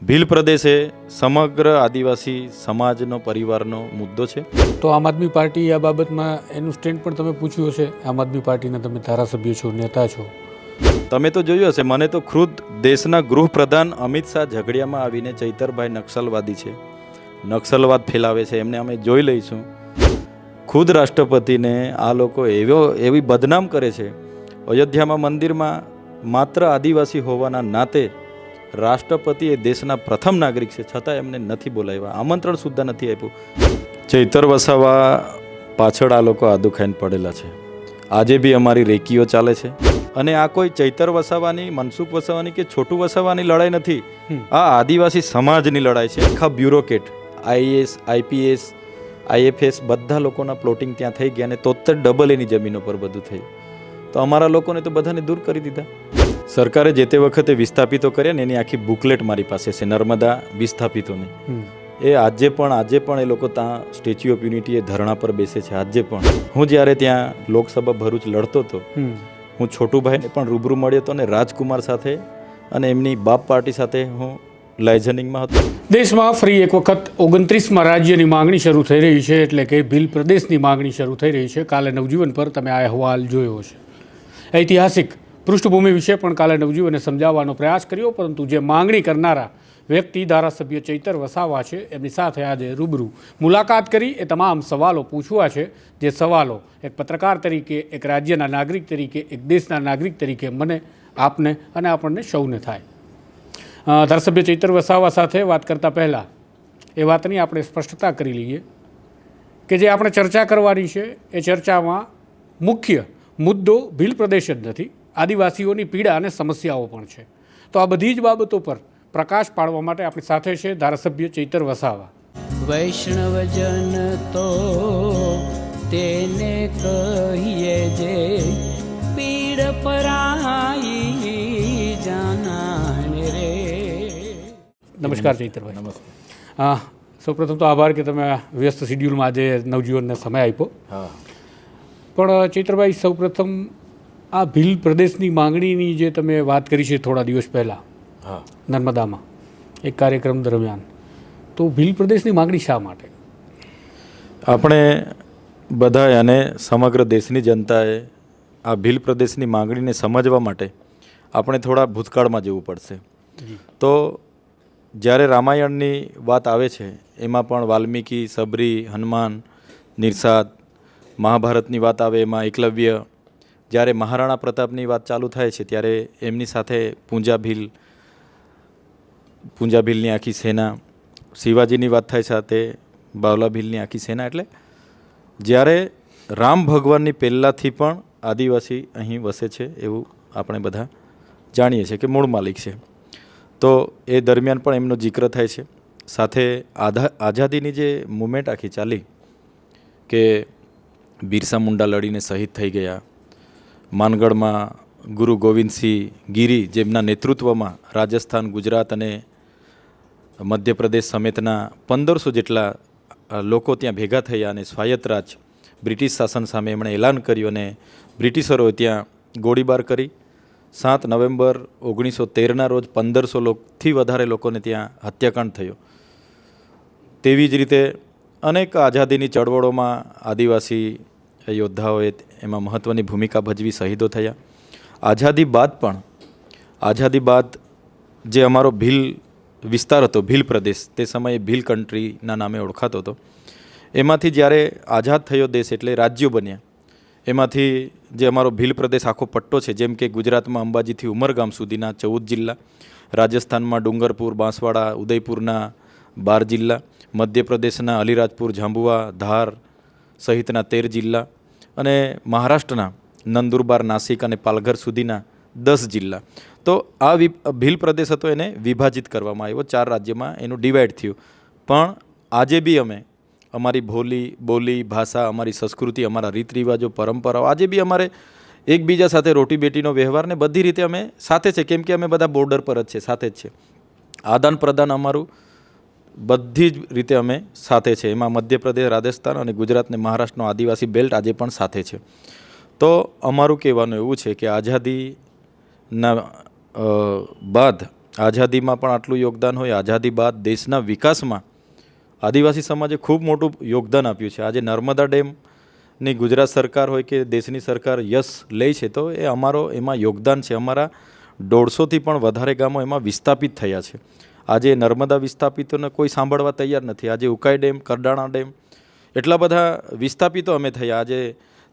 ભીલ પ્રદેશ એ સમગ્ર આદિવાસી સમાજનો પરિવારનો મુદ્દો છે. તો આમ આદમી પાર્ટી આ બાબતમાં એનું સ્ટેન્ડ પણ તમે પૂછ્યું હશે. આમ આદમી પાર્ટીના તમે ધારાસભ્ય છો, નેતા છો. તમે તો જોયું હશે, મને તો ખુદ દેશના ગૃહપ્રધાન અમિત શાહ ઝઘડિયામાં આવીને ચૈતરભાઈ નક્સલવાદી છે, નક્સલવાદ ફેલાવે છે, એમને અમે જોઈ લઈશું. ખુદ રાષ્ટ્રપતિને આ લોકો એવી બદનામ કરે છે. અયોધ્યામાં મંદિરમાં માત્ર આદિવાસી હોવાના નાતે રાષ્ટ્રપતિ એ દેશના પ્રથમ નાગરિક છે, છતાં એમને નથી બોલાવ્યા, આમંત્રણ સુદ્ધા નથી આપ્યું. ચૈતર વસાવા પાછળ આ લોકો આદુ ખાઈને પડેલા છે. આજે બી અમારી રેકીઓ ચાલે છે. અને આ કોઈ ચૈતર વસાવાની, મનસુખ વસાવાની કે છોટું વસાવાની લડાઈ નથી. આ આદિવાસી સમાજની લડાઈ છે. આખા બ્યુરોક્રેટ, આઈએએસ, આઈપીએસ, આઈએફએસ બધા લોકોના પ્લોટિંગ ત્યાં થઈ ગયા અને તોતેર ડબલ એની જમીનો પર બધું થયું. તો અમારા લોકોને તો બધાને દૂર કરી દીધા. સરકારે જે તે વખતે વિસ્થાપિતો કર્યા ને એની આખી બુકલેટ મારી પાસે છે, નર્મદા વિસ્થાપિતોની. એ આજે પણ એ લોકો ત્યાં સ્ટેચ્યુ ઓફ યુનિટી એ ધરણા પર બેસે છે. આજે પણ હું જ્યારે ત્યાં લોકસભા ભરૂચ લડતો હતો, હું છોટુભાઈને પણ રૂબરૂ મળ્યો હતો અને રાજકુમાર સાથે અને એમની બાપ પાર્ટી સાથે હું લાયઝનિંગમાં હતો. દેશમાં ફરી એક વખત 29માં રાજ્યની માંગણી શરૂ થઈ રહી છે, એટલે કે ભીલ પ્રદેશની માંગણી શરૂ થઈ રહી છે. કાલે નવજીવન પર તમે આ અહેવાલ જોયો છે. ઐતિહાસિક પૃષ્ઠભૂમિ વિશે પણ કાલે નવજીવને સમજાવવાનો પ્રયાસ કર્યો, પરંતુ જે માંગણી કરનારા વ્યક્તિ ધારાસભ્ય ચૈતર વસાવા છે, એમની સાથે આજે રૂબરૂ મુલાકાત કરી એ તમામ સવાલો પૂછવા છે. જે સવાલો એક પત્રકાર તરીકે, એક રાજ્યના નાગરિક તરીકે, એક દેશના નાગરિક તરીકે મને, આપને અને આપણને સૌને થાય. ધારાસભ્ય ચૈતર વસાવા સાથે વાત કરતાં પહેલાં એ વાતની આપણે સ્પષ્ટતા કરી લઈએ કે જે આપણે ચર્ચા કરવાની છે એ ચર્ચામાં મુખ્ય મુદ્દો ભીલ પ્રદેશ જ નથી, આદિવાસીઓની પીડા અને સમસ્યાઓ પણ છે. તો આ બધી જ બાબતો પર પ્રકાશ પાડવા માટે આપણી સાથે છે ધારાસભ્ય ચૈતર વસાવા. વૈષ્ણવજન તો તેને કહીએ જે પીડ પરાઈ જાનાને રે. નમસ્કાર ચૈતરભાઈ. નમસ્કાર. સૌપ્રથમ તો આભાર કે તમે વ્યસ્ત શિડ્યુલમાં આજે નવજીવનને સમય આપ્યો. પણ ચૈતરભાઈ, સૌપ્રથમ આ ભીલ પ્રદેશની માંગણીની જે તમે વાત કરી છે થોડા દિવસ પહેલાં નર્મદામાં એક કાર્યક્રમ દરમિયાન, તો ભીલ પ્રદેશની માંગણી શા માટે? આપણે બધાએ અને સમગ્ર દેશની જનતાએ આ ભીલ પ્રદેશની માંગણીને સમજવા માટે આપણે થોડા ભૂતકાળમાં જવું પડશે. તો જ્યારે રામાયણની વાત આવે છે એમાં પણ વાલ્મીકી, સબરી, હનુમાન, નિર્સાદ, મહાભારતની વાત આવે એમાં એકલવ્ય, જ્યારે મહારાણા પ્રતાપની વાત ચાલુ થાય છે ત્યારે એમની સાથે પૂંજા ભીલની આખી સેના, શિવાજીની વાત થાય સાથે બાવલા ભીલની આખી સેના. એટલે જ્યારે રામ ભગવાનની પહેલાંથી પણ આદિવાસી અહીં વસે છે એવું આપણે બધા જાણીએ છીએ કે મૂળ માલિક છે. તો એ દરમિયાન પણ એમનો જિક્ર થાય છે. સાથે આઝાદીની જે મુમેન્ટ આખી ચાલી કે બિરસા મુંડા લડીને શહીદ થઈ ગયા, માનગઢમાં ગુરુ ગોવિંદસિંહ ગિરી જેમના નેતૃત્વમાં રાજસ્થાન, ગુજરાત અને મધ્યપ્રદેશ સમેતના 1500 જેટલા લોકો ત્યાં ભેગા થયા અને સ્વાયત્ત રાજ બ્રિટિશ શાસન સામે એમણે એલાન કર્યું અને બ્રિટિશરોએ ત્યાં ગોળીબાર કરી. 7 નવેમ્બર 1913ના રોજ 1500થી વધારે લોકોને ત્યાં હત્યાકાંડ થયો. તેવી જ રીતે અનેક આઝાદીની ચળવળોમાં આદિવાસી યોદ્ધાઓએ એમાં મહત્ત્વની ભૂમિકા ભજવી, શહીદો થયા. આઝાદી બાદ જે અમારો ભીલ વિસ્તાર હતો, ભીલ પ્રદેશ, તે સમયે ભીલ કન્ટ્રીના નામે ઓળખાતો હતો, એમાંથી જ્યારે આઝાદ થયો દેશ એટલે રાજ્યો બન્યા. એમાંથી જે અમારો ભીલ પ્રદેશ આખો પટ્ટો છે, જેમ કે ગુજરાતમાં અંબાજીથી ઉમરગામ સુધીના 14 જિલ્લા, રાજસ્થાનમાં ડુંગરપુર, બાંસવાડા, ઉદયપુરના 12 જિલ્લા, મધ્યપ્રદેશના અલીરાજપુર, ઝાંબુઆ, ધાર સહિતના 13 જિલ્લા અને મહારાષ્ટ્રના નંદુરબાર, નાસિક અને પાલઘર સુધીના 10 જિલ્લા. તો આ ભીલ પ્રદેશ હતો, એને વિભાજિત કરવામાં આવ્યો, 4 રાજ્યમાં એનું ડિવાઈડ થયું. પણ આજે બી અમે અમારી બોલી, ભાષા, અમારી સંસ્કૃતિ, અમારા રીત રિવાજો, પરંપરાઓ આજે બી અમારે એકબીજા સાથે રોટી બેટીનો વ્યવહાર ને બધી રીતે અમે સાથે છે, કેમ કે અમે બધા બોર્ડર પર જ છે, સાથે જ છે. આદાન પ્રદાન અમારું બધી જ રીતે અમે સાથે છે. એમાં મધ્યપ્રદેશ, રાજસ્થાન અને ગુજરાત ને મહારાષ્ટ્રનો આદિવાસી બેલ્ટ આજે પણ સાથે છે. તો અમારું કહેવાનું એવું છે કે આઝાદીના બાદ આઝાદીમાં પણ આટલું યોગદાન હોય, આઝાદી બાદ દેશના વિકાસમાં આદિવાસી સમાજે ખૂબ મોટું યોગદાન આપ્યું છે. આજે નર્મદા ડેમની ગુજરાત સરકાર હોય કે દેશની સરકાર યશ લે છે તો એ અમારો એમાં યોગદાન છે. અમારા 150થી પણ વધારે ગામો એમાં વિસ્થાપિત થયા છે. આજે નર્મદા વિસ્થાપિતોને કોઈ સાંભળવા તૈયાર નથી. આજે ઉકાઈ ડેમ, કરડાણા ડેમ, એટલા બધા વિસ્થાપિતો અમે થયા. આજે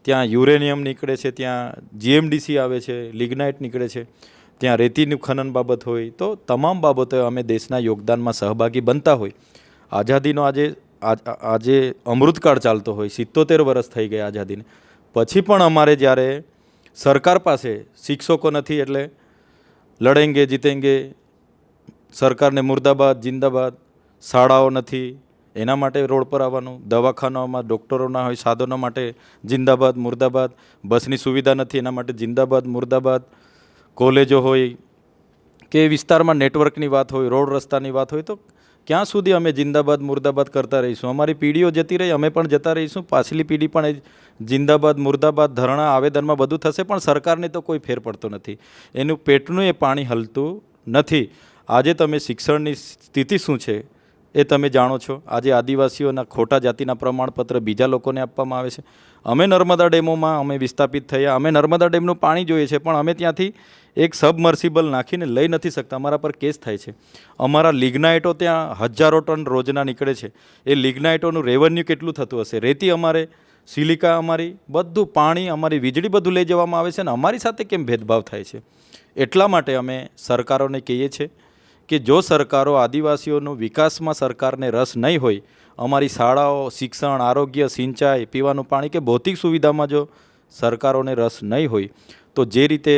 ત્યાં યુરેનિયમ નીકળે છે, ત્યાં જીએમડીસી આવે છે, લિગ્નાઇટ નીકળે છે, ત્યાં રેતીનું ખનન બાબત હોય, તો તમામ બાબતો અમે દેશના યોગદાનમાં સહભાગી બનતા હોય. આઝાદીનો આજે અમૃતકાળ ચાલતો હોય, 77 વર્ષ થઈ ગયા આઝાદીને, પછી પણ અમારે જ્યારે સરકાર પાસે શિક્ષકો નથી એટલે લડેંગે જીતેંગે, સરકારને મુર્દાબાદ જિંદાબાદ, શાળાઓ નથી એના માટે રોડ પર આવવાનું, દવાખાનાઓમાં ડૉક્ટરો ના હોય, સાધનો માટે જિંદાબાદ મુર્દાબાદ, બસની સુવિધા નથી એના માટે જિંદાબાદ મુર્દાબાદ, કોલેજો હોય કે વિસ્તારમાં નેટવર્કની વાત હોય, રોડ રસ્તાની વાત હોય, તો ક્યાં સુધી અમે જિંદાબાદ મુર્દાબાદ કરતા રહીશું? અમારી પેઢીઓ જતી રહી, અમે પણ જતા રહીશું, પાછલી પેઢી પણ એ જિંદાબાદ મુર્દાબાદ ધરણા આવેદનમાં બધું થશે, પણ સરકારને તો કોઈ ફેર પડતો નથી. એનું પેટનું એ પાણી હલતું નથી. આજે તમે શિક્ષણની સ્થિતિ શું છે એ તમે જાણો છો. આજે આદિવાસીઓના ખોટા જાતિના પ્રમાણપત્ર બીજા લોકોને આપવામાં આવે છે. અમે નર્મદા ડેમોમાં અમે વિસ્થાપિત થયા, અમે નર્મદા ડેમનું પાણી જોઈએ છે, પણ અમે ત્યાંથી એક સબમર્સિબલ નાખીને લઈ નથી શકતા. અમારા પર કેસ થાય છે. અમારા લિગ્નાઇટો ત્યાં હજારો ટન રોજના નીકળે છે. એ લિગ્નાઇટોનું રેવન્યુ કેટલું થતું હશે? રેતી અમારે, સિલિકા અમારી, બધું પાણી, અમારી વીજળી બધું લઈ જવામાં આવે છે ને અમારી સાથે કેમ ભેદભાવ થાય છે? એટલા માટે અમે સરકારોને કહીએ છીએ કે જો સરકારો આદિવાસીઓનો વિકાસમાં સરકારને રસ નહીં હોય, અમારી શાળાઓ, શિક્ષણ, આરોગ્ય, સિંચાઈ, પીવાનું પાણી કે ભૌતિક સુવિધામાં જો સરકારોને રસ નહીં હોય, તો જે રીતે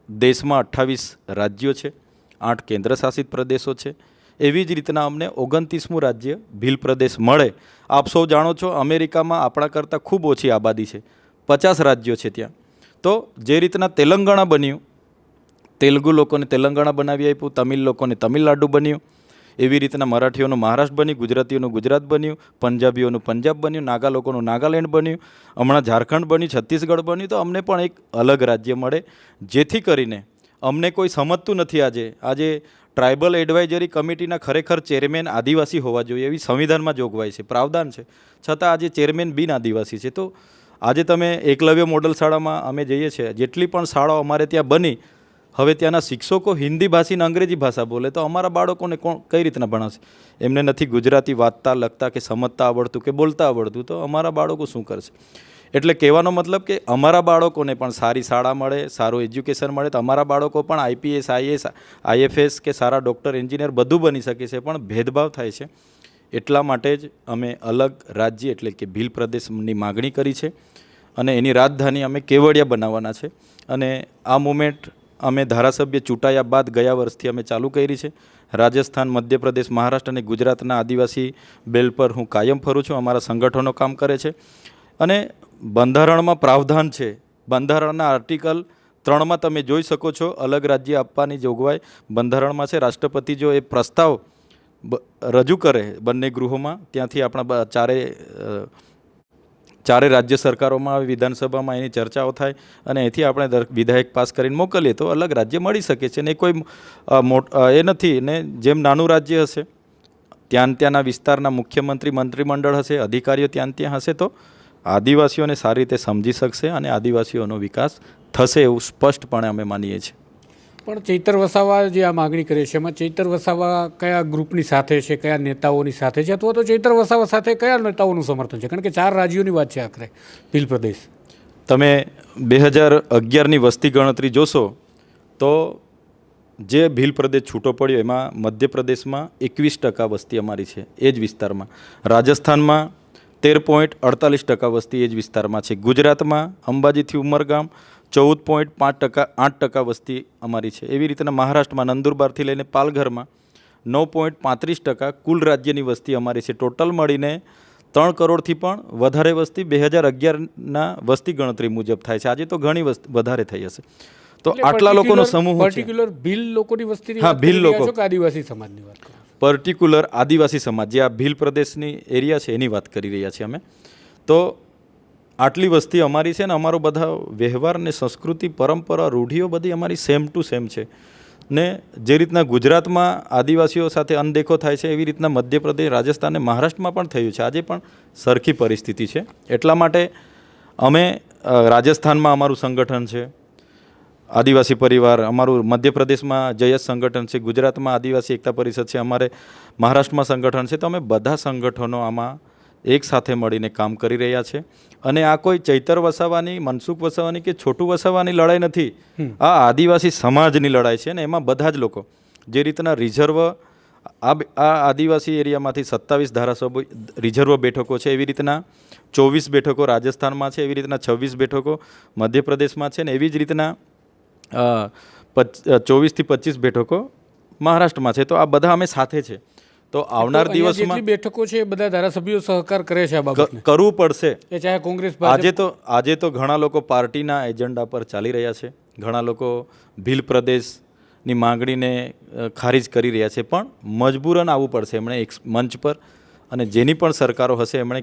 દેશમાં 28 રાજ્યો છે, 8 કેન્દ્રશાસિત પ્રદેશો છે, એવી જ રીતના અમને 29મું રાજ્ય ભીલ પ્રદેશ મળે. આપ સૌ જાણો છો અમેરિકામાં આપણા કરતાં ખૂબ ઓછી આબાદી છે, 50 રાજ્યો છે ત્યાં. તો જે રીતના તેલંગાણા બન્યું, તેલુગુ લોકોને તેલંગાણા બનાવી આપ્યું, તમિલ લોકોને તમિલનાડુ બન્યું, એવી રીતના મરાઠીઓનું મહારાષ્ટ્ર બન્યું, ગુજરાતીઓનું ગુજરાત બન્યું, પંજાબીઓનું પંજાબ બન્યું, નાગા લોકોનું નાગાલેન્ડ બન્યું, હમણાં ઝારખંડ બન્યું, છત્તીસગઢ બન્યું. તો અમને પણ એક અલગ રાજ્ય મળે, જેથી કરીને અમને કોઈ સમજતું નથી. આજે ટ્રાઇબલ એડવાઇઝરી કમિટીના ખરેખર ચેરમેન આદિવાસી હોવા જોઈએ એવી સંવિધાનમાં જોગવાઈ છે, પ્રાવધાન છે, છતાં આજે ચેરમેન બિન આદિવાસી છે. તો આજે તમે એકલવ્ય મોડલ શાળામાં અમે જઈએ છીએ, જેટલી પણ શાળાઓ અમારે ત્યાં બની, હવે ત્યાંના શિક્ષકો હિન્દી ભાષી ને અંગ્રેજી ભાષા બોલે, તો અમારા બાળકોને કઈ રીતના ભણાવશે? એમને નથી ગુજરાતી વાંચતા, લખતા કે સમજતા આવડતું કે બોલતા આવડતું, તો અમારા બાળકો શું કરશે? એટલે કહેવાનો મતલબ કે અમારા બાળકોને પણ સારી શાળા મળે, સારું એજ્યુકેશન મળે, તો અમારા બાળકો પણ આઈપીએસ, આઈએએસ, આઈએફએસ કે સારા ડૉક્ટર, એન્જિનિયર બધું બની શકે છે. પણ ભેદભાવ થાય છે. એટલા માટે જ અમે અલગ રાજ્ય એટલે કે ભીલ પ્રદેશની માગણી કરી છે અને એની રાજધાની અમે કેવડિયા બનાવવાના છે. અને આ મુમેન્ટ અમે ધારાસભ્ય ચૂંટાયા બાદ ગયા વર્ષથી અમે ચાલુ કરી છે. રાજસ્થાન, મધ્યપ્રદેશ, મહારાષ્ટ્ર અને ગુજરાતના આદિવાસી બેલ પર હું કાયમ ફરું છું. અમારા સંગઠનો કામ કરે છે અને બંધારણમાં પ્રાવધાન છે. બંધારણના આર્ટિકલ 3માં તમે જોઈ શકો છો, અલગ રાજ્ય આપવાની જોગવાઈ બંધારણમાં છે. રાષ્ટ્રપતિ જો એ પ્રસ્તાવ રજૂ કરે બંને ગૃહોમાં, ત્યાંથી આપણા ચારે રાજ્ય સરકારોમાં આવે, વિધાનસભામાં એની ચર્ચાઓ થાય અને એથી આપણે વિધેયક પાસ કરીને મોકલીએ તો અલગ રાજ્ય મળી શકે છે. ને કોઈ એ નથી ને જેમ નાનું રાજ્ય હશે ત્યાંના વિસ્તારના મુખ્યમંત્રી, મંત્રીમંડળ હશે, અધિકારીઓ ત્યાં હશે, તો આદિવાસીઓને સારી રીતે સમજી શકશે અને આદિવાસીઓનો વિકાસ થશે એવું સ્પષ્ટપણે અમે માનીએ છીએ. પણ ચૈતર વસાવા જે આ માગણી કરે છે એમાં ચૈતર વસાવા કયા ગ્રુપની સાથે છે, કયા નેતાઓની સાથે છે, અથવા તો ચૈતર વસાવા સાથે કયા નેતાઓનું સમર્થન છે? કારણ કે 4 રાજ્યોની વાત છે આખરે ભીલ પ્રદેશ. તમે 2011ની વસ્તી ગણતરી જોશો તો જે ભીલ પ્રદેશ છૂટો પડ્યો એમાં મધ્યપ્રદેશમાં 21% વસ્તી અમારી છે એ જ વિસ્તારમાં, રાજસ્થાનમાં 13.48% વસ્તી એ જ વિસ્તારમાં છે, ગુજરાતમાં અંબાજીથી ઉમરગામ 14.8% વસ્તી અમારી છે. એવી રીતના મહારાષ્ટ્રમાં નંદુરબારથી લઈને પાલઘરમાં 9.35% કુલ રાજ્યની વસ્તી અમારી છે. ટોટલ મળીને 3 કરોડથી પણ વધારે વસ્તી 2011ના વસ્તી ગણતરી મુજબ થાય છે. આજે તો ઘણી વધારે થઈ હશે. તો આટલા લોકોનો સમૂહ છે. પર્ટિક્યુલર ભીલ લોકોની વસ્તીની હા, ભીલ લોકો, આદિવાસી સમાજની વાત કરો. પર્ટિક્યુલર આદિવાસી સમાજ જે આ ભીલ પ્રદેશની એરિયા છે એની વાત કરી રહ્યા છીએ અમે. તો આટલી વસ્તી અમારી છે ને અમારો બધા વ્યવહાર ને સંસ્કૃતિ, પરંપરા, રૂઢિઓ બધી અમારી સેમ ટુ સેમ છે. ને જે રીતના ગુજરાતમાં આદિવાસીઓ સાથે અનદેખો થાય છે એવી રીતના મધ્યપ્રદેશ, રાજસ્થાન અને મહારાષ્ટ્રમાં પણ થયું છે. આજે પણ સરખી પરિસ્થિતિ છે. એટલા માટે અમે રાજસ્થાનમાં અમારું સંગઠન છે આદિવાસી પરિવાર, અમારું મધ્યપ્રદેશમાં જયસ સંગઠન છે, ગુજરાતમાં આદિવાસી એકતા પરિષદ છે, અમારે મહારાષ્ટ્રમાં સંગઠન છે. તો અમે બધા સંગઠનો આમાં એક સાથે મળીને કામ કરી રહ્યા છે. અને આ કોઈ ચૈતર વસાવાની, મનસુખ વસાવાની કે છોટું વસાવાની લડાઈ નથી. આ આદિવાસી સમાજની લડાઈ છે. અને એમાં બધા જ લોકો જે રીતના રિઝર્વ આ આદિવાસી એરિયામાંથી 27 ધારાસભ્યો રિઝર્વ બેઠકો છે, એવી રીતના 24 બેઠકો રાજસ્થાનમાં છે, એવી રીતના 26 બેઠકો મધ્યપ્રદેશમાં છે, ને એવી જ રીતના 24 થી 25 બેઠકો મહારાષ્ટ્રમાં છે. તો આ બધા અમે સાથે છે. તો આવનાર દિવસમાં જેટલી બેઠકો છે એ બધા ધારાસભ્યો સહકાર કરે છે આ બાબતને. કરવું પડશે. એ ચાહે કોંગ્રેસ, આજે તો ઘણા લોકો પાર્ટીના એજન્ડા પર ચાલી રહ્યા છે. ઘણા લોકો ભીલ પ્રદેશની માંગણીને ખારીજ કરી રહ્યા છે. પણ મજબૂરન આવવું પડશે એમણે એક મંચ પર, અને જેની પણ સરકારો હશે એમણે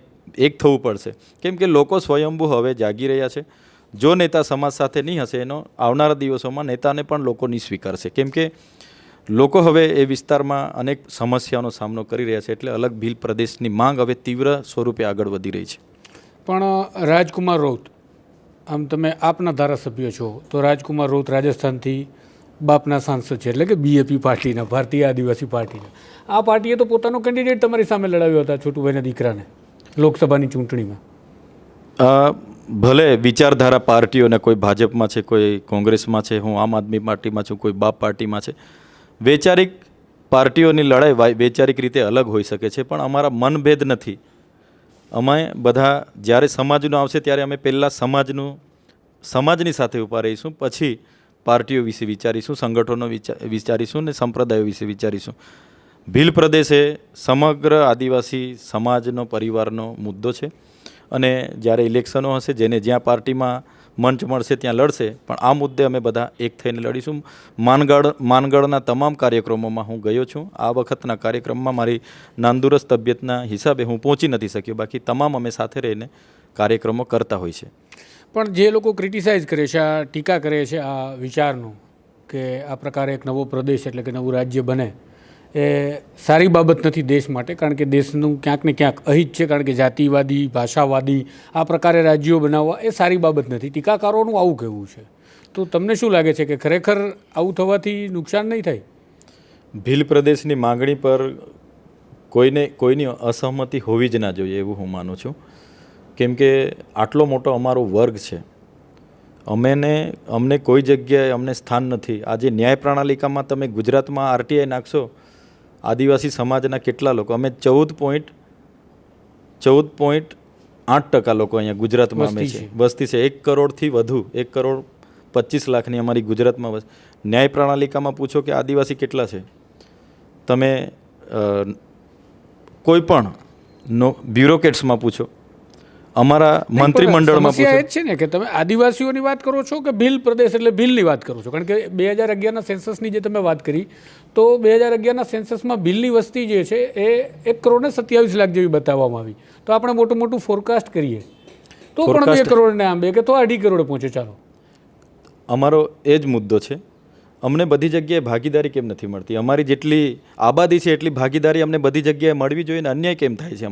એક થવું પડશે. કેમ કે લોકો સ્વયંભૂ હવે જાગી રહ્યા છે. જો નેતા સમાજ સાથે નહીં હશે, એનો આવનારા દિવસોમાં નેતાને પણ લોકો નહીં સ્વીકારશે. કેમ કે લોકો હવે એ વિસ્તારમાં અનેક સમસ્યાનો સામનો કરી રહ્યા છે. એટલે અલગ ભીલ પ્રદેશની માંગ હવે તીવ્ર સ્વરૂપે આગળ વધી રહી છે. પણ રાજકુમાર રૌત, આમ તમે આપના ધારાસભ્ય છો, તો રાજકુમાર રૌત રાજસ્થાનથી બાપના સાંસદ છે, એટલે કે બીએપી પાર્ટીના, ભારતીય આદિવાસી પાર્ટીના. આ પાર્ટીએ તો પોતાનો કેન્ડિડેટ તમારી સામે લડાવ્યો હતા, છોટુભાઈના દીકરાને, લોકસભાની ચૂંટણીમાં. ભલે વિચારધારા પાર્ટીઓને, કોઈ ભાજપમાં છે, કોઈ કોંગ્રેસમાં છે, હું આમ આદમી પાર્ટીમાં છું, કોઈ બાપ પાર્ટીમાં છે. વૈચારિક પાર્ટીઓની લડાઈ વૈચારિક રીતે અલગ હોઈ શકે છે, પણ અમારા મનભેદ નથી. અમે બધા જ્યારે સમાજનું આવશે ત્યારે અમે પહેલાં સમાજની સાથે ઊભા રહીશું, પછી પાર્ટીઓ વિશે વિચારીશું, સંગઠનો વિચારીશું ને સંપ્રદાયો વિશે વિચારીશું. ભીલ પ્રદેશ એ સમગ્ર આદિવાસી સમાજનો, પરિવારનો મુદ્દો છે. અને જ્યારે ઇલેક્શનો હશે, જેને જ્યાં પાર્ટીમાં મંચ મળશે ત્યાં લડશે. પણ આ મુદ્દે અમે બધા એક થઈને લડીશું. માનગઢના તમામ કાર્યક્રમોમાં હું ગયો છું. આ વખતના કાર્યક્રમમાં મારી નાંદુરસ્ત તબિયતના હિસાબે હું પહોંચી નથી શક્યો. બાકી તમામ અમે સાથે રહીને કાર્યક્રમો કરતા હોય છે. પણ જે લોકો ક્રિટિસાઇઝ કરે છે, આ ટીકા કરે છે આ વિચારનું, કે આ પ્રકારે એક નવો પ્રદેશ એટલે કે નવું રાજ્ય બને, એ સારી બાબત નથી દેશ માટે. કારણ કે દેશનું ક્યાંક ને ક્યાંક અહિત છે. કારણ કે જાતિવાદી, ભાષાવાદી આ પ્રકારે રાજ્યો બનાવવા એ સારી બાબત નથી. ટીકાકારોનું આવું કહેવું છે. તો તમને શું લાગે છે કે ખરેખર આવું થવાથી નુકસાન નહીં થાય? ભીલ પ્રદેશની માંગણી પર કોઈની અસહમતિ હોવી જ ના જોઈએ એવું હું માનું છું. કેમ કે આટલો મોટો અમારો વર્ગ છે. અમને કોઈ જગ્યાએ અમને સ્થાન નથી. આજે ન્યાય પ્રણાલિકામાં તમે ગુજરાતમાં આરટીઆઈ નાખશો, આદિવાસી સમાજના કેટલા લોકો, અમે 14.8% લોકો અહીંયા ગુજરાતમાં અમે છે, વસ્તી છે. 1 કરોડથી વધુ, 1,25,00,000ની અમારી ગુજરાતમાં વસ્તી. ન્યાય પ્રણાલિકામાં પૂછો કે આદિવાસી કેટલા છે, તમે કોઈ પણ બ્યુરોક્રેટ્સમાં પૂછો, અમારા મંત્રીમંડળમાં પૂછો. સમસ્યા એ જ છે ને કે તમે આદિવાસીઓની વાત કરો છો કે ભીલ પ્રદેશ એટલે ભીલની વાત કરો છો. કારણ કે 2011ના સેન્સસની જે તમે વાત કરી, તો 2011ના સેન્સસમાં ભીલની વસ્તી જે છે એ 1,27,00,000 જેવી બતાવવામાં આવી. તો આપણે મોટું ફોરકાસ્ટ કરીએ તો પણ 2 કરોડને આંબે કે તો 2.5 કરોડ પહોંચે. ચાલો, અમારો એ જ મુદ્દો છે. અમને બધી જગ્યાએ ભાગીદારી કેમ નથી મળતી? અમારી જેટલી આબાદી છે એટલી ભાગીદારી અમને બધી જગ્યાએ મળવી જોઈએ. ને અન્યાય કેમ થાય છે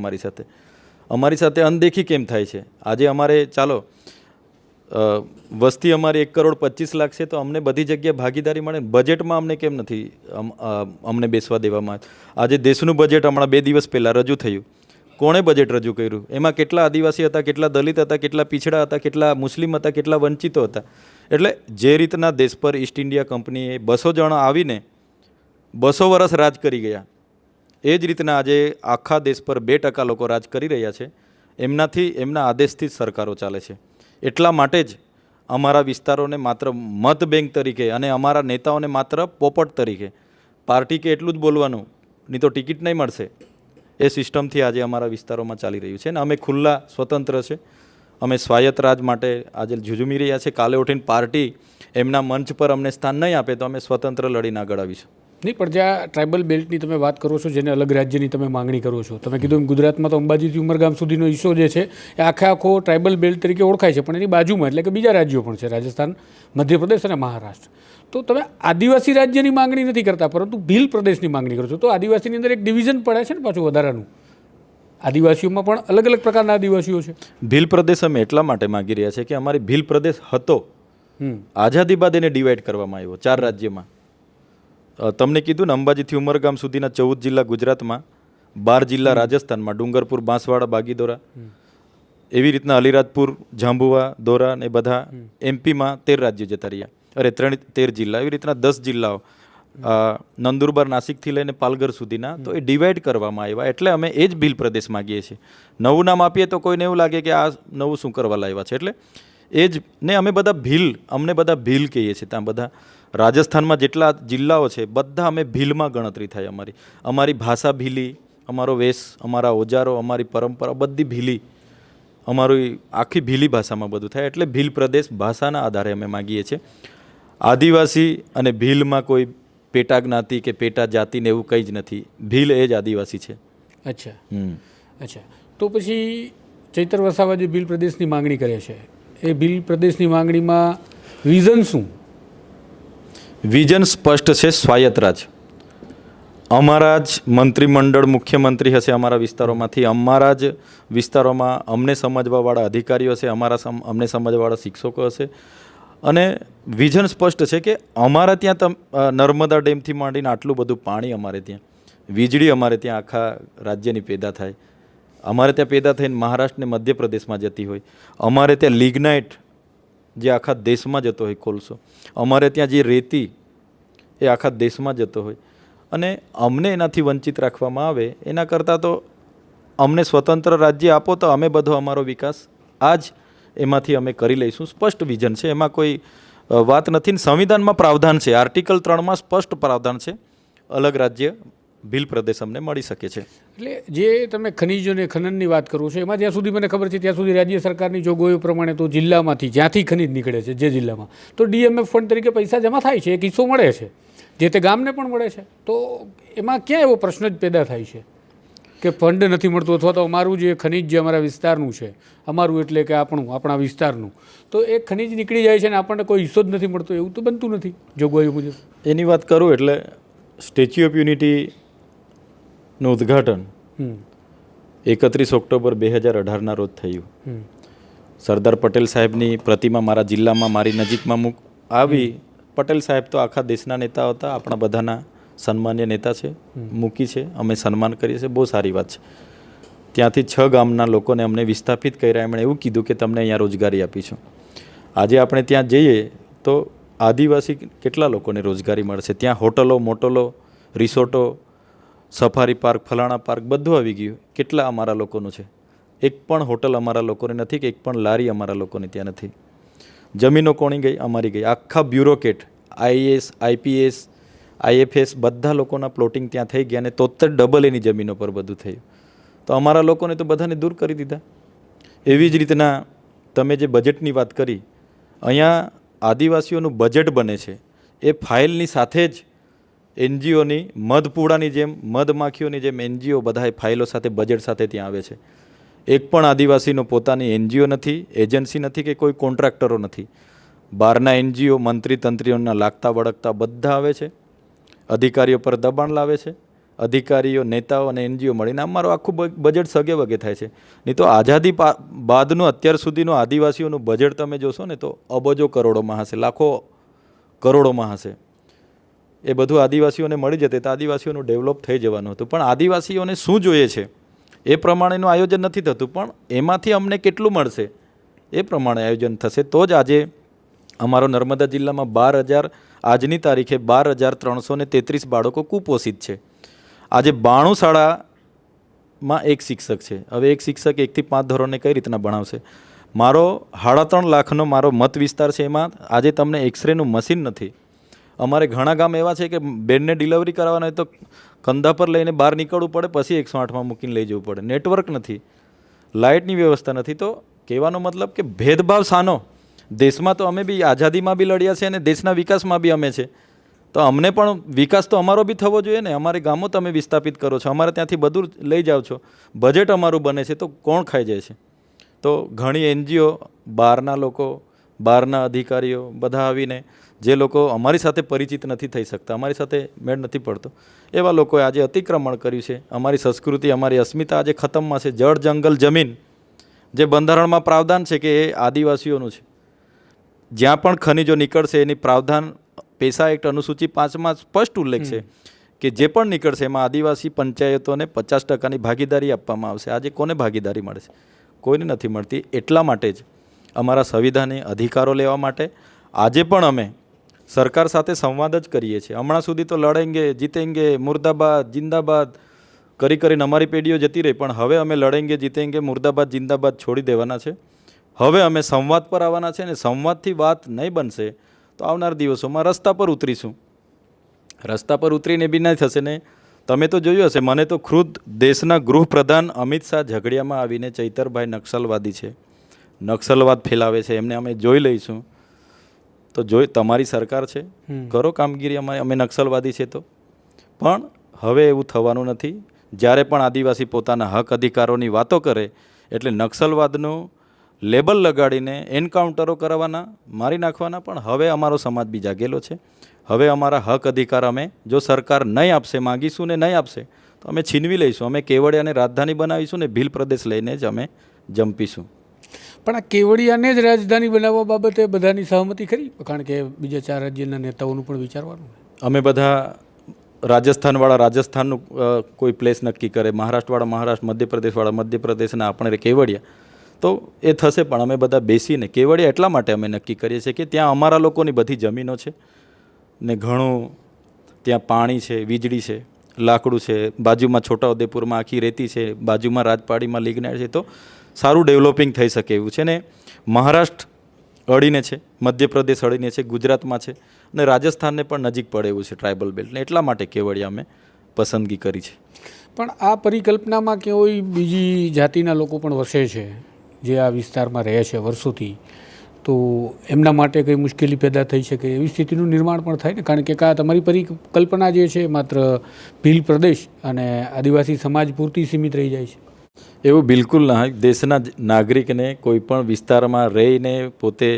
અમારી સાથે અનદેખી કેમ થાય છે? આજે અમારે ચાલો વસ્તી અમારી 1,25,00,000 છે, તો અમને બધી જગ્યાએ ભાગીદારી મળે. બજેટમાં અમને કેમ નથી અમને બેસવા દેવામાં? આજે દેશનું બજેટ હમણાં 2 દિવસ પહેલાં રજૂ થયું. કોણે બજેટ રજૂ કર્યું? એમાં કેટલા આદિવાસી હતા, કેટલા દલિત હતા, કેટલા પીછડા હતા, કેટલા મુસ્લિમ હતા, કેટલા વંચિતો હતા? એટલે જે રીતના દેશ પર ઈસ્ટ ઇન્ડિયા કંપનીએ 200 જણા આવીને 200 વર્ષ રાજ કરી ગયા, એ જ રીતના આજે આખા દેશ પર 2% લોકો રાજ કરી રહ્યા છે. એમના આદેશથી જ સરકારો ચાલે છે. એટલા માટે જ અમારા વિસ્તારોને માત્ર મત બેંક તરીકે અને અમારા નેતાઓને માત્ર પોપટ તરીકે, પાર્ટી કે એટલું જ બોલવાનું, નહીં તો ટિકિટ નહીં મળશે, એ સિસ્ટમથી આજે અમારા વિસ્તારોમાં ચાલી રહ્યું છે. ને અમે ખુલ્લા સ્વતંત્ર છે. અમે સ્વાયત્ત રાજ માટે આજે ઝૂઝુમી રહ્યા છે. કાલે ઉઠીને પાર્ટી એમના મંચ પર અમને સ્થાન નહીં આપે તો અમે સ્વતંત્ર લડીને આગળ આવીશું. નહીં, પણ જ્યાં ટ્રાઇબલ બેલ્ટની તમે વાત કરો છો, જેને અલગ રાજ્યની તમે માંગણી કરો છો, તમે કીધું એમ ગુજરાતમાં તો અંબાજીથી ઉમરગામ સુધીનો હિસ્સો જે છે એ આખો ટ્રાઇબલ બેલ્ટ તરીકે ઓળખાય છે, પણ એની બાજુમાં એટલે કે બીજા રાજ્યો પણ છે, રાજસ્થાન, મધ્યપ્રદેશ અને મહારાષ્ટ્ર. તો તમે આદિવાસી રાજ્યની માંગણી નથી કરતા, પરંતુ ભીલ પ્રદેશની માંગણી કરો છો. તો આદિવાસીની અંદર એક ડિવિઝન પડે છે ને પાછું વધારાનું. આદિવાસીઓમાં પણ અલગ અલગ પ્રકારના આદિવાસીઓ છે. ભીલ પ્રદેશ અમે એટલા માટે માગી રહ્યા છે કે અમારી ભીલ પ્રદેશ હતો, આઝાદી બાદ એને ડિવાઈડ કરવામાં આવ્યો 4 રાજ્યમાં. તમને કીધું ને, અંબાજીથી ઉમરગામ સુધીના 14 જિલ્લા ગુજરાતમાં, 12 જિલ્લા રાજસ્થાનમાં, ડુંગરપુર, બાંસવાડા, બાગીદોરા, એવી રીતના અલીરાજપુર, જાંબુવા, દોરા ને બધા એમપીમાં 13 રાજ્યો જતા રહ્યા. 13 જિલ્લા, એવી રીતના 10 જિલ્લાઓ, નંદુરબાર, નાસિકથી લઈને પાલઘર સુધીના, તો એ ડિવાઈડ કરવામાં આવ્યા. એટલે અમે એ જ ભીલ પ્રદેશ માગીએ છીએ. નવું નામ આપીએ તો કોઈને એવું લાગે કે આ નવું શું કરવા લાવ્યા છે. એટલે એ જ ને અમે બધા ભીલ, અમને બધા ભીલ કહીએ છીએ. ત્યાં બધા રાજસ્થાનમાં જેટલા જિલ્લાઓ છે બધા અમે ભીલમાં ગણતરી થાય. અમારી ભાષા ભીલી, અમારો વેશ, અમારા ઓજારો, અમારી પરંપરા બધી ભીલી, અમારી આખી ભીલી ભાષામાં બધું થાય. એટલે ભીલ પ્રદેશ ભાષાના આધારે અમે માગીએ છીએ. આદિવાસી અને ભીલમાં કોઈ પેટા જ્ઞાતિ કે પેટા જાતિને એવું કંઈ જ નથી. ભીલ એ જ આદિવાસી છે. અચ્છા, અચ્છા. તો પછી ચૈતર વસાવા જે ભીલ પ્રદેશની માંગણી કરે છે, એ ભીલ પ્રદેશની માંગણીમાં વિઝન શું? વિઝન સ્પષ્ટ છે, સ્વાયત્ત રાજ. અમારા જ મંત્રીમંડળ, મુખ્યમંત્રી હશે અમારા વિસ્તારોમાંથી, અમારા જ વિસ્તારોમાં અમને સમજવાવાળા અધિકારીઓ હશે, અમને સમજવાવાળા શિક્ષકો હશે. અને વિઝન સ્પષ્ટ છે કે અમારા ત્યાં નર્મદા ડેમથી માંડીને આટલું બધું પાણી અમારે ત્યાં, વીજળી અમારે ત્યાં આખા રાજ્યની પેદા થાય, અમારે ત્યાં પેદા થઈને મહારાષ્ટ્ર ને મધ્યપ્રદેશમાં જતી હોય, અમારે ત્યાં લિગ્નાઇટ જે આખા દેશમાં જતો હોય, કોલસો, અમારે ત્યાં જે રેતી એ આખા દેશમાં જતો હોય, અને અમને એનાથી વંચિત રાખવામાં આવે. એના કરતાં તો અમને સ્વતંત્ર રાજ્ય આપો તો અમે બધો અમારો વિકાસ આજ એમાંથી અમે કરી લઈશું. સ્પષ્ટ વિઝન છે, એમાં કોઈ વાત નથી. સંવિધાનમાં પ્રાવધાન છે, આર્ટિકલ 3માં સ્પષ્ટ પ્રાવધાન છે, અલગ રાજ્ય ભીલ પ્રદેશ અમને મળી શકે છે. એટલે જે તમે ખનીજો અને ખનનની વાત કરો છો, એમાં જ્યાં સુધી મને ખબર છે ત્યાં સુધી રાજ્ય સરકારની જોગવાઈઓ પ્રમાણે તો જિલ્લામાંથી જ્યાંથી ખનીજ નીકળે છે, જે જિલ્લામાં, તો ડીએમએફ ફંડ તરીકે પૈસા જમા થાય છે, એક હિસ્સો મળે છે, જે તે ગામને પણ મળે છે. તો એમાં ક્યાં એવો પ્રશ્ન જ પેદા થાય છે કે ફંડ નથી મળતું, અથવા તો અમારું જે ખનીજ જે અમારા વિસ્તારનું છે, અમારું એટલે કે આપણા વિસ્તારનું, તો એ ખનીજ નીકળી જાય છે અને આપણને કોઈ હિસ્સો જ નથી મળતો, એવું તો બનતું નથી જોગવાઈઓ મુજબ. એની વાત કરું એટલે સ્ટેચ્યુ ઓફ યુનિટીનું ઉદ્ઘાટન 31 ઓક્ટોબર 2018ના રોજ થયું. સરદાર પટેલ સાહેબની પ્રતિમા મારા જિલ્લામાં, મારી નજીકમાં આવી. પટેલ સાહેબ તો આખા દેશના નેતા હતા, આપણા બધાના સન્માન્ય નેતા છે, મૂકી છે, અમે સન્માન કરીએ છીએ, બહુ સારી વાત છે. ત્યાંથી 6 ગામના લોકોને અમને વિસ્થાપિત કર્યા. એમણે એવું કીધું કે તમને અહીંયા રોજગારી આપીશું. આજે આપણે ત્યાં જઈએ તો આદિવાસી કેટલા લોકોને રોજગારી મળશે. ત્યાં હોટલો, મોટલો, રિસોર્ટો, સફારી પાર્ક, ફલાણા પાર્ક બધું આવી ગયું. કેટલા અમારા લોકોનું છે? એક પણ હોટલ અમારા લોકોને નથી, કે એક પણ લારી અમારા લોકોને ત્યાં નથી. જમીનો કોની ગઈ? અમારી ગઈ. આખા બ્યુરોક્રેટ, આઈએએસ, આઈપીએસ, આઈએફએસ બધા લોકોના પ્લોટિંગ ત્યાં થઈ ગયા, અને 73 ડબલ એની જમીનો પર બધું થયું. તો અમારા લોકોને તો બધાને દૂર કરી દીધા. એવી જ રીતના તમે જે બજેટની વાત કરી, અહીંયા આદિવાસીઓનું બજેટ બને છે એ ફાઇલની સાથે જ એનજીઓની મધપૂડાની જેમ, મધમાખીઓની જેમ એનજીઓ બધા ફાઇલો સાથે, બજેટ સાથે ત્યાં આવે છે. એક પણ આદિવાસીનો પોતાની એનજીઓ નથી, એજન્સી નથી, કે કોઈ કોન્ટ્રાક્ટરો નથી. બહારના એનજીઓ, મંત્રી તંત્રીઓના લાગતા વળગતા બધા આવે છે, અધિકારીઓ પર દબાણ લાવે છે. અધિકારીઓ, નેતાઓ અને એનજીઓ મળીને અમારું આખું બજેટ સગે વગે થાય છે. નહીં તો આઝાદી બાદનું અત્યાર સુધીનું આદિવાસીઓનું બજેટ તમે જોશો ને તો અબજો કરોડોમાં હશે, લાખો કરોડોમાં હશે. એ બધું આદિવાસીઓને મળી જતે તો આદિવાસીઓનું ડેવલપ થઈ જવાનું હતું. પણ આદિવાસીઓને શું જોઈએ છે એ પ્રમાણેનું આયોજન નથી થતું. પણ એમાંથી અમને કેટલું મળશે એ પ્રમાણે આયોજન થશે તો જ આજે અમારો નર્મદા જિલ્લામાં 12,000, આજની તારીખે 12,333 બાળકો કુપોષિત છે. આજે 92 શાળામાં એક શિક્ષક છે. હવે એક શિક્ષક 1 થી 5 ધોરણને કઈ રીતના ભણાવશે? મારો 3.5 લાખનો મારો મત વિસ્તાર છે, એમાં આજે તમને એક્સરેનું મશીન નથી. અમારે ઘણા ગામ એવા છે કે બેડને ડિલિવરી કરાવવાના હોય તો કંધા પર લઈને બહાર નીકળવું પડે, પછી 108માં મૂકીને લઈ જવું પડે. નેટવર્ક નથી, લાઇટની વ્યવસ્થા નથી. તો કહેવાનો મતલબ કે ભેદભાવ શાનો? દેશમાં તો અમે બી આઝાદીમાં બી લડ્યા છે અને દેશના વિકાસમાં બી અમે છે, તો અમને પણ વિકાસ તો અમારો બી થવો જોઈએ ને. અમારે ગામો તમે વિસ્થાપિત કરો છો, અમારે ત્યાંથી બધું લઈ જાઓ છો, બજેટ અમારું બને છે, તો કોણ ખાઈ જાય છે? તો ઘણી એનજીઓ, બહારના લોકો, બહારના અધિકારીઓ બધા આવીને, જે લોકો અમારી સાથે પરિચિત નથી થઈ શકતા, અમારી સાથે મેળ નથી પડતો, એવા લોકોએ આજે અતિક્રમણ કર્યું છે. અમારી સંસ્કૃતિ, અમારી અસ્મિતા આજે ખતમમાં છે. જળ, જંગલ, જમીન જે બંધારણમાં પ્રાવધાન છે કે એ આદિવાસીઓનું છે. જ્યાં પણ ખનિજો નીકળશે એની પ્રાવધાન પેસા એક્ટ અનુસૂચિ 5માં સ્પષ્ટ ઉલ્લેખ છે કે જે પણ નીકળશે એમાં આદિવાસી પંચાયતોને 50% ભાગીદારી આપવામાં આવશે. આજે કોને ભાગીદારી મળે છે? કોઈને નથી મળતી. એટલા માટે જ અમારા સંવિધાનિક અધિકારો લેવા માટે આજે પણ અમે સરકાર સાથે સંવાદ જ કરીએ છીએ. હમણાં સુધી તો લડેંગે, જીતેંગે, મુર્દાબાદ, જિંદાબાદ કરીને અમારી પેઢીઓ જતી રહી, પણ હવે અમે લડેંગે, જીતેંગે, મુર્દાબાદ, જિંદાબાદ છોડી દેવાના છે. હવે અમે સંવાદ પર આવવાના છે, અને સંવાદથી વાત નહીં બનશે તો આવનાર દિવસોમાં રસ્તા પર ઉતરીશું. રસ્તા પર ઉતરીને બી નહીં થશે ને. તમે તો જોયું હશે, મને તો ખુદ દેશના ગૃહપ્રધાન અમિત શાહ ઝઘડિયામાં આવીને ચૈતરભાઈ નક્સલવાદી છે, નક્સલવાદ ફેલાવે છે, એમને અમે જોઈ લઈશું. તો તમારી સરકાર છે, કરો કામગીરી. અમે નક્સલવાદી છે તો પણ હવે એવું થવાનું નથી. જ્યારે પણ આદિવાસી પોતાના હક અધિકારોની વાતો કરે એટલે નક્સલવાદનું લેબલ લગાડીને એન્કાઉન્ટરો કરવાના, મારી નાખવાના. પણ હવે અમારો સમાજ બી જાગેલો છે. હવે અમારા હક અધિકાર અમે જો સરકાર નહીં આપશે, માગીશું ને નહીં આપશે તો અમે છીનવી લઈશું. અમે કેવડિયાને રાજધાની બનાવીશું ને ભીલ પ્રદેશ લઈને જ અમે જંપીશું. પણ આ કેવડિયાને જ રાજધાની બનાવવા બાબતે બધાની સહમતિ ખરી? કારણ કે બીજા 4 રાજ્યના નેતાઓનું પણ વિચારવાનું. અમે બધા રાજસ્થાનવાળા રાજસ્થાનનું કોઈ પ્લેસ નક્કી કરે, મહારાષ્ટ્રવાળા મહારાષ્ટ્ર, મધ્યપ્રદેશવાળા મધ્યપ્રદેશના આપણે કેવડિયા, તો એ થશે. પણ અમે બધા બેસીને કેવડિયા એટલા માટે અમે નક્કી કરીએ છીએ કે ત્યાં અમારા લોકોની બધી જમીનો છે ને ઘણું ત્યાં પાણી છે, વીજળી છે, લાકડું છે, બાજુમાં છોટાઉદેપુરમાં આખી રેતી છે, બાજુમાં રાજપાડીમાં લિગ્નાઇટ છે, તો સારું ડેવલપિંગ થઈ શકે એવું છે. ને મહારાષ્ટ્ર અડીને છે, મધ્યપ્રદેશ અડીને છે, ગુજરાતમાં છે, અને રાજસ્થાનને પણ નજીક પડે એવું છે ટ્રાઇબલ બેલ્ટ. ને એટલા માટે કેવડિયા અમે પસંદગી કરી છે. પણ આ પરિકલ્પનામાં કોઈ બીજી જાતિના લોકો પણ વસે છે જે આ વિસ્તારમાં રહે છે વર્ષોથી, તો એમના માટે કંઈ મુશ્કેલી પેદા થઈ શકે એવી સ્થિતિનું નિર્માણ પણ થાય ને? કારણ કે તમારી પરિકલ્પના જે છે માત્ર ભીલ પ્રદેશ અને આદિવાસી સમાજ પૂરતી સીમિત રહી જાય છે. એવું બિલકુલ ના હોય. દેશના નાગરિકને કોઈ પણ વિસ્તારમાં રહીને પોતે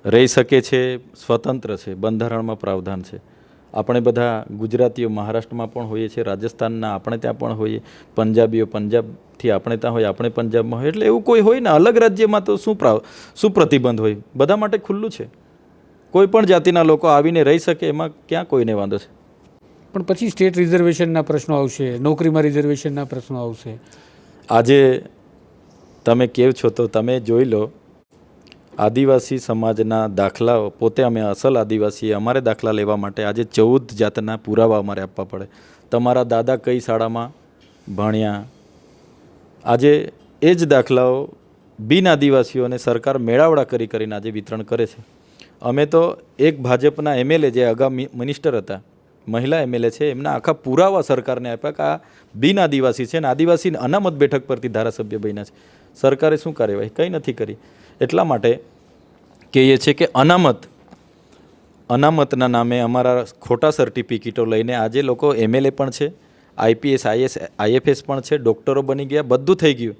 રહી શકે છે, સ્વતંત્ર છે, બંધારણમાં પ્રાવધાન છે. આપણે બધા ગુજરાતીઓ મહારાષ્ટ્રમાં પણ હોઈએ છીએ, રાજસ્થાનના આપણે ત્યાં પણ હોઈએ, પંજાબીઓ પંજાબથી આપણે ત્યાં હોય, આપણે પંજાબમાં હોય. એટલે એવું કોઈ હોય ને અલગ રાજ્યમાં તો શું પ્રતિબંધ હોય? બધા માટે ખુલ્લું છે. કોઈ પણ જાતિના લોકો આવીને રહી શકે, એમાં ક્યાં કોઈને વાંધો છે? પણ પછી સ્ટેટ રિઝર્વેશનના પ્રશ્નો આવશે, નોકરીમાં રિઝર્વેશનના પ્રશ્નો આવશે. આજે તમે કહો છો તો તમે જોઈ લો, આદિવાસી સમાજના દાખલાઓ, પોતે અમે અસલ આદિવાસી, અમારે દાખલા લેવા માટે આજે 14 જાતના પુરાવા અમારે આપવા પડે. તમારા દાદા કઈ શાળામાં ભણ્યા, આજે એ જ દાખલાઓ બિન આદિવાસીઓને સરકાર મેળાવડા કરીને આજે વિતરણ કરે છે. અમે તો એક ભાજપના એમએલએ જે અગાઉ મિનિસ્ટર હતા, મહિલા એમએલએ છે, એમના આખા પુરાવા સરકારને આપ્યા કે આ બિન આદિવાસી છે ને આદિવાસી અનામત બેઠક પરથી ધારાસભ્ય બન્યા છે. સરકારે શું કાર્યવાહી? કંઈ નથી કરી. એટલા માટે કહીએ છીએ કે અનામતના નામે અમારા ખોટા સર્ટિફિકેટો લઈને આજે લોકો એમએલએ પણ છે, આઈપીએસ આઈએફએસ પણ છે, ડૉક્ટરો બની ગયા, બધું થઈ ગયું,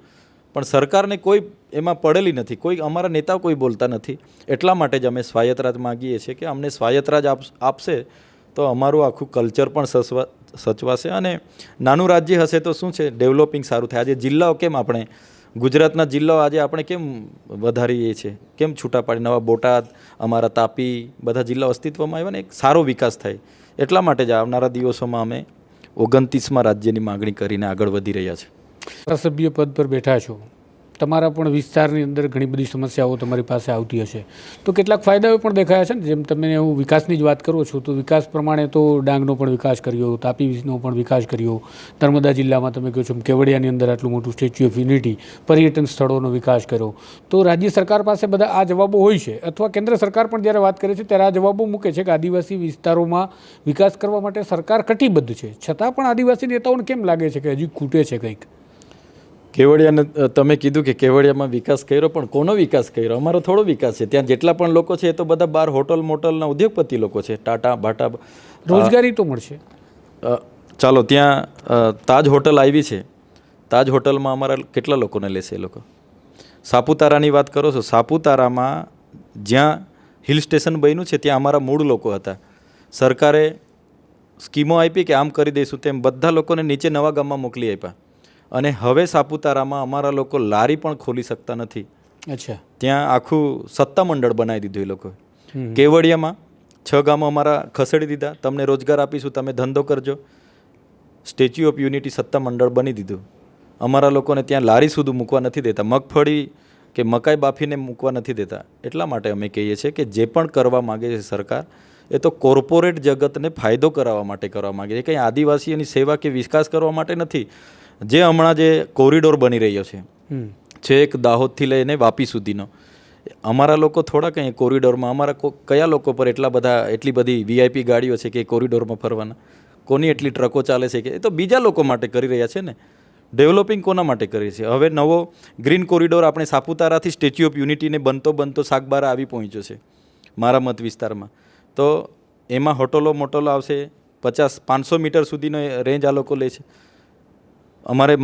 પણ સરકારને કોઈ એમાં પડેલી નથી. કોઈ અમારા નેતાઓ કોઈ બોલતા નથી. એટલા માટે જ અમે સ્વાયત્ત રાજ માગીએ છીએ કે અમને સ્વાયત્ત રાજ આપશે તો અમારું આખું કલ્ચર પણ સચવાશે. અને નાનું રાજ્ય હશે તો શું છે, ડેવલપિંગ સારું થાય. આજે જિલ્લાઓ કેમ આપણે ગુજરાતના જિલ્લાઓ આજે આપણે કેમ વધારીએ છીએ, કેમ છૂટા પાડી? નવા બોટાદ, અમારા તાપી, બધા જિલ્લાઓ અસ્તિત્વમાં આવ્યા ને એક સારો વિકાસ થાય. એટલા માટે જ આવનારા દિવસોમાં અમે 29મા રાજ્યની માગણી કરીને આગળ વધી રહ્યા છીએ. ધારાસભ્ય પદ પર બેઠા છો, તમારા પણ વિસ્તારની અંદર ઘણી બધી સમસ્યાઓ તમારી પાસે આવતી હશે, તો કેટલાક ફાયદાઓ પણ દેખાયા છે ને? જેમ તમે હું વિકાસની જ વાત કરો છો તો વિકાસ પ્રમાણે તો ડાંગનો પણ વિકાસ કર્યો, તાપીનો પણ વિકાસ કર્યો, નર્મદા જિલ્લામાં તમે કહો છો કેવડિયાની અંદર આટલું મોટું સ્ટેચ્યુ ઓફ યુનિટી, પર્યટન સ્થળોનો વિકાસ કર્યો. તો રાજ્ય સરકાર પાસે બધા આ જવાબો હોય છે, અથવા કેન્દ્ર સરકાર પણ જ્યારે વાત કરે છે ત્યારે આ જવાબો મૂકે છે કે આદિવાસી વિસ્તારોમાં વિકાસ કરવા માટે સરકાર કટિબદ્ધ છે, છતાં પણ આદિવાસી નેતાઓને કેમ લાગે છે કે હજી ખૂટે છે કંઈક? કેવડિયાને તમે કીધું કે કેવડિયામાં વિકાસ કર્યો, પણ કોનો વિકાસ કર્યો? અમારો થોડો વિકાસ છે. ત્યાં જેટલા પણ લોકો છે એ તો બધા 12 હોટલ મોટલના ઉદ્યોગપતિ લોકો છે. ટાટા, ભાટા, રોજગારી તો મળશે. ચાલો ત્યાં તાજ હોટલ આવી છે. તાજ હોટલમાં અમારા કેટલા લોકોને લેશે એ લોકો? સાપુતારાની વાત કરો છો, સાપુતારામાં જ્યાં હિલ સ્ટેશન બન્યું છે ત્યાં અમારા મૂળ લોકો હતા. સરકારે સ્કીમો આપી કે આમ કરી દઈશું તેમ બધા લોકોને નીચે નવા ગામમાં મોકલી આપ્યા. અને હવે સાપુતારામાં અમારા લોકો લારી પણ ખોલી શકતા નથી. અચ્છા. ત્યાં આખું સત્તા મંડળ બનાવી દીધું એ લોકોએ. કેવડિયામાં 6 ગામો અમારા ખસેડી દીધા, તમને રોજગાર આપીશું, તમે ધંધો કરજો. સ્ટેચ્યુ ઓફ યુનિટી સત્તા મંડળ બની દીધું. અમારા લોકોને ત્યાં લારી સુધી મૂકવા નથી દેતા, મગફળી કે મકાઈ બાફીને મૂકવા નથી દેતા. એટલા માટે અમે કહીએ છીએ કે જે પણ કરવા માગે છે સરકાર, એ તો કોર્પોરેટ જગતને ફાયદો કરાવવા માટે કરવા માગે છે, કંઈ આદિવાસીઓની સેવા કે વિકાસ કરવા માટે નથી. જે હમણાં જે કોરિડોર બની રહ્યો છે છેક દાહોદથી લઈને વાપી સુધીનો, અમારા લોકો થોડા કંઈ કોરિડોરમાં, અમારા કયા લોકો પર એટલી બધી VIP ગાડીઓ છે કે એ કોરિડોરમાં ફરવાના? કોની એટલી ટ્રકો ચાલે છે કે? એ તો બીજા લોકો માટે કરી રહ્યા છે ને. ડેવલપિંગ કોના માટે કરી છે? હવે નવો ગ્રીન કોરિડોર આપણે સાપુતારાથી સ્ટેચ્યુ ઓફ યુનિટીને બનતો સાગબારા આવી પહોંચ્યો છે મારા મત વિસ્તારમાં. તો એમાં હોટલો મોટલો આવશે, 50-500 મીટર સુધીનો રેન્જ આ લોકો લે છે.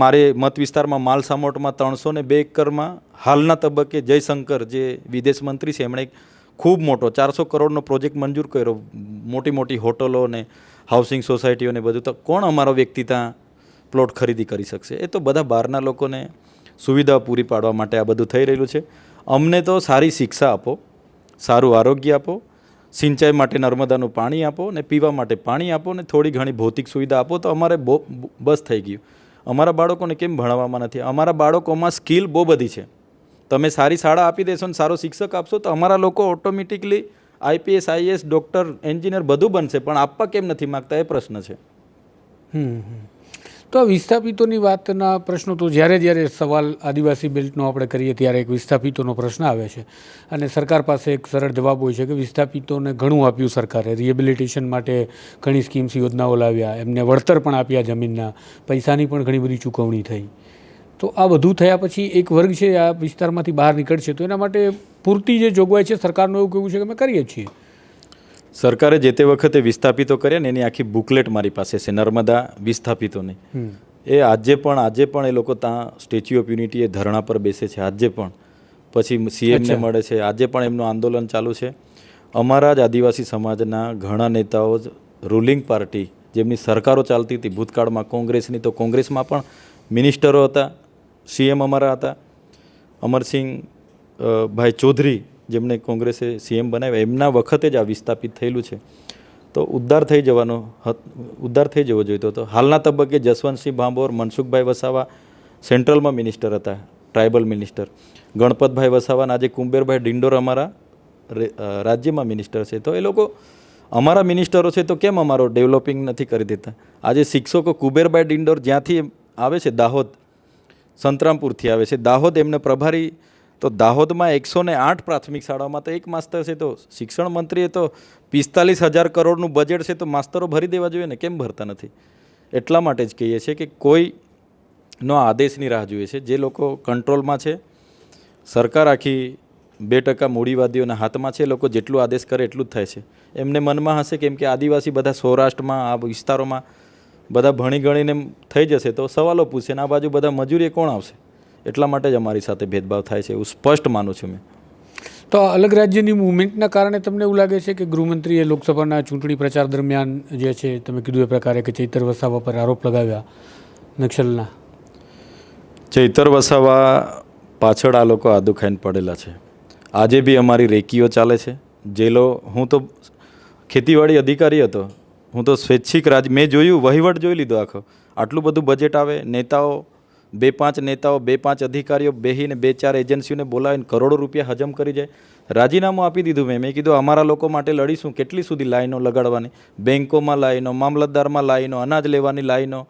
મારે મત વિસ્તારમાં માલસામોટમાં 302 એકરમાં હાલના તબક્કે જયશંકર જે વિદેશ મંત્રી છે એમણે ખૂબ મોટો 400 કરોડનો પ્રોજેક્ટ મંજૂર કર્યો, મોટી હોટલો ને હાઉસિંગ સોસાયટીઓને બધું. તો કોણ અમારો વ્યક્તિ ત્યાં પ્લોટ ખરીદી કરી શકશે? એ તો બધા બહારના લોકોને સુવિધા પૂરી પાડવા માટે આ બધું થઈ રહેલું છે. અમને તો સારી શિક્ષા આપો, સારું આરોગ્ય આપો, સિંચાઈ માટે નર્મદાનું પાણી આપો ને પીવા માટે પાણી આપો ને થોડી ઘણી ભૌતિક સુવિધા આપો તો અમારે બસ થઈ ગયું. અમારા બાળકોને કેમ ભણાવવામાં નથી? અમારા બાળકોમાં સ્કિલ બહુ બધી છે. તમે સારી શાળા આપી દેશો ને સારો શિક્ષક આપશો તો અમારા લોકો automatically IPS, IAS, doctor, engineer બધું બનશે. પણ આપવા કેમ નથી માગતા એ પ્રશ્ન છે. તો આ વિસ્થાપિતોની વાતના પ્રશ્નો તો જ્યારે સવાલ આદિવાસી બેલ્ટનો આપણે કરીએ ત્યારે એક વિસ્થાપિતોનો પ્રશ્ન આવે છે અને સરકાર પાસે એક સરળ જવાબ હોય છે કે વિસ્થાપિતોને ઘણું આપ્યું સરકારે, રિહેબિલિટેશન માટે ઘણી સ્કીમ્સ, યોજનાઓ લાવ્યા, એમને વળતર પણ આપ્યા, જમીનના પૈસાની પણ ઘણી બધી ચૂકવણી થઈ. તો આ બધું થયા પછી એક વર્ગ છે આ વિસ્તારમાંથી બહાર નીકળશે તો એના માટે પૂરતી જે જોગવાઈ છે સરકારનું એવું કહેવું છે કે અમે કરીએ છીએ. સરકારે જે તે વખતે વિસ્થાપિતો કર્યા ને એની આખી બુકલેટ મારી પાસે છે, નર્મદા વિસ્થાપિતોની. એ આજે પણ એ લોકો ત્યાં સ્ટેચ્યુ ઓફ યુનિટી એ ધરણા પર બેસે છે આજે પણ. પછી CMને મળે છે, આજે પણ એમનું આંદોલન ચાલુ છે. અમારા જ આદિવાસી સમાજના ઘણા નેતાઓ જ રૂલિંગ પાર્ટી જેમની સરકારો ચાલતી હતી ભૂતકાળમાં કોંગ્રેસની, તો કોંગ્રેસમાં પણ મિનિસ્ટરો હતા, CM અમારા હતા. અમરસિંહ ભાઈ ચૌધરી જેમને કોંગ્રેસે CM બનાવ્યા, એમના વખતે જ આ વિસ્થાપિત થયેલું છે. તો ઉદ્ધાર થઈ જવો જોઈતો હતો. હાલના તબક્કે જસવંતસિંહ ભાભોર, મનસુખભાઈ વસાવા સેન્ટ્રલમાં મિનિસ્ટર હતા, ટ્રાઇબલ મિનિસ્ટર. ગણપતભાઈ વસાવાના આજે કુંબેરભાઈ ડિંડોર અમારા રાજ્યમાં મિનિસ્ટર છે. તો એ લોકો અમારા મિનિસ્ટરો છે તો કેમ અમારો ડેવલપિંગ નથી કરી દેતા? આજે શિક્ષકો કુબેરભાઈ ડિંડોર જ્યાંથી આવે છે, દાહોદ સંતરામપુરથી આવે છે, દાહોદ એમને પ્રભારી. તો દાહોદમાં 108 પ્રાથમિક શાળામાં તો એક માસ્તર છે. તો શિક્ષણ મંત્રીએ તો 45,000 કરોડનું બજેટ છે તો માસ્તરો ભરી દેવા જોઈએ ને, કેમ ભરતા નથી? એટલા માટે જ કહીએ છીએ કે કોઈનો આદેશની રાહ જોઈએ છે. જે લોકો કંટ્રોલમાં છે, સરકાર આખી 2% મૂડીવાદીઓના હાથમાં છે. લોકો જેટલું આદેશ કરે એટલું જ થાય છે. એમને મનમાં હશે કેમ કે આદિવાસી બધા સૌરાષ્ટ્રમાં આ વિસ્તારોમાં બધા ભણી ગણીને થઈ જશે તો સવાલો પૂછશે ને આ બાજુ બધા મજૂરીએ કોણ આવશે? એટલા માટે જ અમારી સાથે ભેદભાવ થાય છે, એવું સ્પષ્ટ માનું છું મેં. તો અલગ રાજ્યની મુવમેન્ટના કારણે તમને એવું લાગે છે કે ગૃહમંત્રીએ લોકસભાના ચૂંટણી પ્રચાર દરમિયાન જે છે તમે કીધું એ પ્રકારે કે ચૈતર વસાવા પર આરોપ લગાવ્યા નક્સલના? ચૈતર વસાવા પાછળ આ લોકો આદુ ખાઈને પડેલા છે. આજે બી અમારી રેકીઓ ચાલે છે, જેલો. હું તો ખેતીવાડી અધિકારી હતો, હું તો સ્વૈચ્છિક મેં જોયું, વહીવટ જોઈ લીધો આખો. આટલું બધું બજેટ આવે, નેતાઓ 2-5 નેતાઓ 2-5 અધિકારીઓ બેહીને 2-4 એજન્સીઓને બોલાવીને કરોડો રૂપિયા હજમ કરી જાય. રાજીનામું આપી દીધું મેં કીધું અમારા લોકો માટે લડીશું. કેટલી સુધી લાઈનો લગાડવાની? બેન્કોમાં લાઈનો, મામલતદારમાં લાઈનો, અનાજ લેવાની લાઈનો,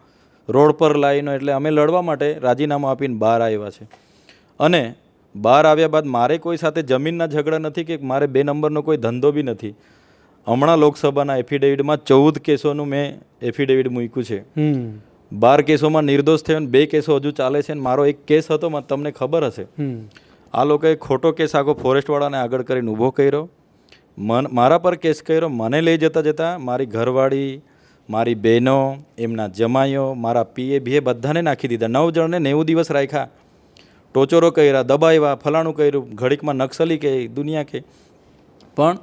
રોડ પર લાઈનો. એટલે અમે લડવા માટે રાજીનામું આપીને બહાર આવ્યા છે. અને બહાર આવ્યા બાદ મારે કોઈ સાથે જમીનના ઝઘડા નથી કે મારે 2 નંબરનો કોઈ ધંધો બી નથી. હમણાં લોકસભાના એફિડેવિટમાં 14 કેસોનું મેં એફિડેવિટ મૂક્યું છે. 12 કેસોમાં નિર્દોષ થયો ને 2 કેસો હજુ ચાલે છે. ને મારો એક કેસ હતો, તમને ખબર હશે, આ લોકોએ ખોટો કેસ આખો ફોરેસ્ટવાળાને આગળ કરીને ઊભો કર્યો. મારા પર કેસ કર્યો, મને લઈ જતાં મારી ઘરવાળી, મારી બહેનો, એમના જમાઈઓ, મારા પીએ બીએ બધાને નાખી દીધા. 9 જણને 90 દિવસ રાખ્યા, ટોચરો કર્યા, દબાવ્યા, ફલાણું કર્યું, ઘડીકમાં નક્સલી કે દુનિયા કે. પણ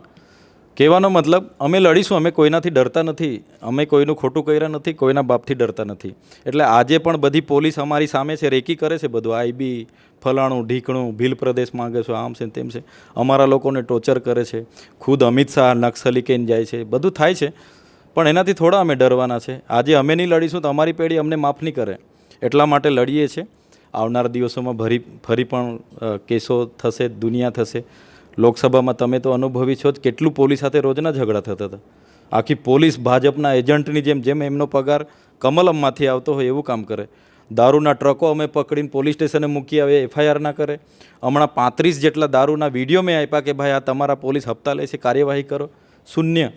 કહેવાનો મતલબ અમે લડીશું, અમે કોઈનાથી ડરતા નથી, અમે કોઈનું ખોટું કર્યા નથી, કોઈના બાપથી ડરતા નથી. એટલે આજે પણ બધી પોલીસ અમારી સામે છે, રેકી કરે છે બધું, આઈબી, ફલાણું ઢીકણું, ભીલ પ્રદેશ માગે છે, આમ છે તેમ છે, અમારા લોકોને ટોર્ચર કરે છે. ખુદ અમિત શાહ નક્સલી કહીને જાય છે, બધું થાય છે. પણ એનાથી થોડા અમે ડરવાના છે. આજે અમે નહીં લડીશું તો અમારી પેઢી અમને માફ નહીં કરે, એટલા માટે લડીએ છીએ. આવનાર દિવસોમાં ફરી પણ કેસો થશે, દુનિયા થશે. લોકસભામાં તમે તો અનુભવી છો જ, કેટલું પોલીસ સાથે રોજના ઝઘડા થતા હતા. આખી પોલીસ ભાજપના એજન્ટની જેમ એમનો પગાર કમલમમાંથી આવતો હોય એવું કામ કરે. દારૂના ટ્રકો અમે પકડીને પોલીસ સ્ટેશને મૂકી આવે, એફઆઈઆર ના કરે. હમણાં 35 જેટલા દારૂના વિડીયો મેં આપ્યા કે ભાઈ આ તમારા પોલીસ હપ્તા લે છે, કાર્યવાહી કરો. શૂન્ય.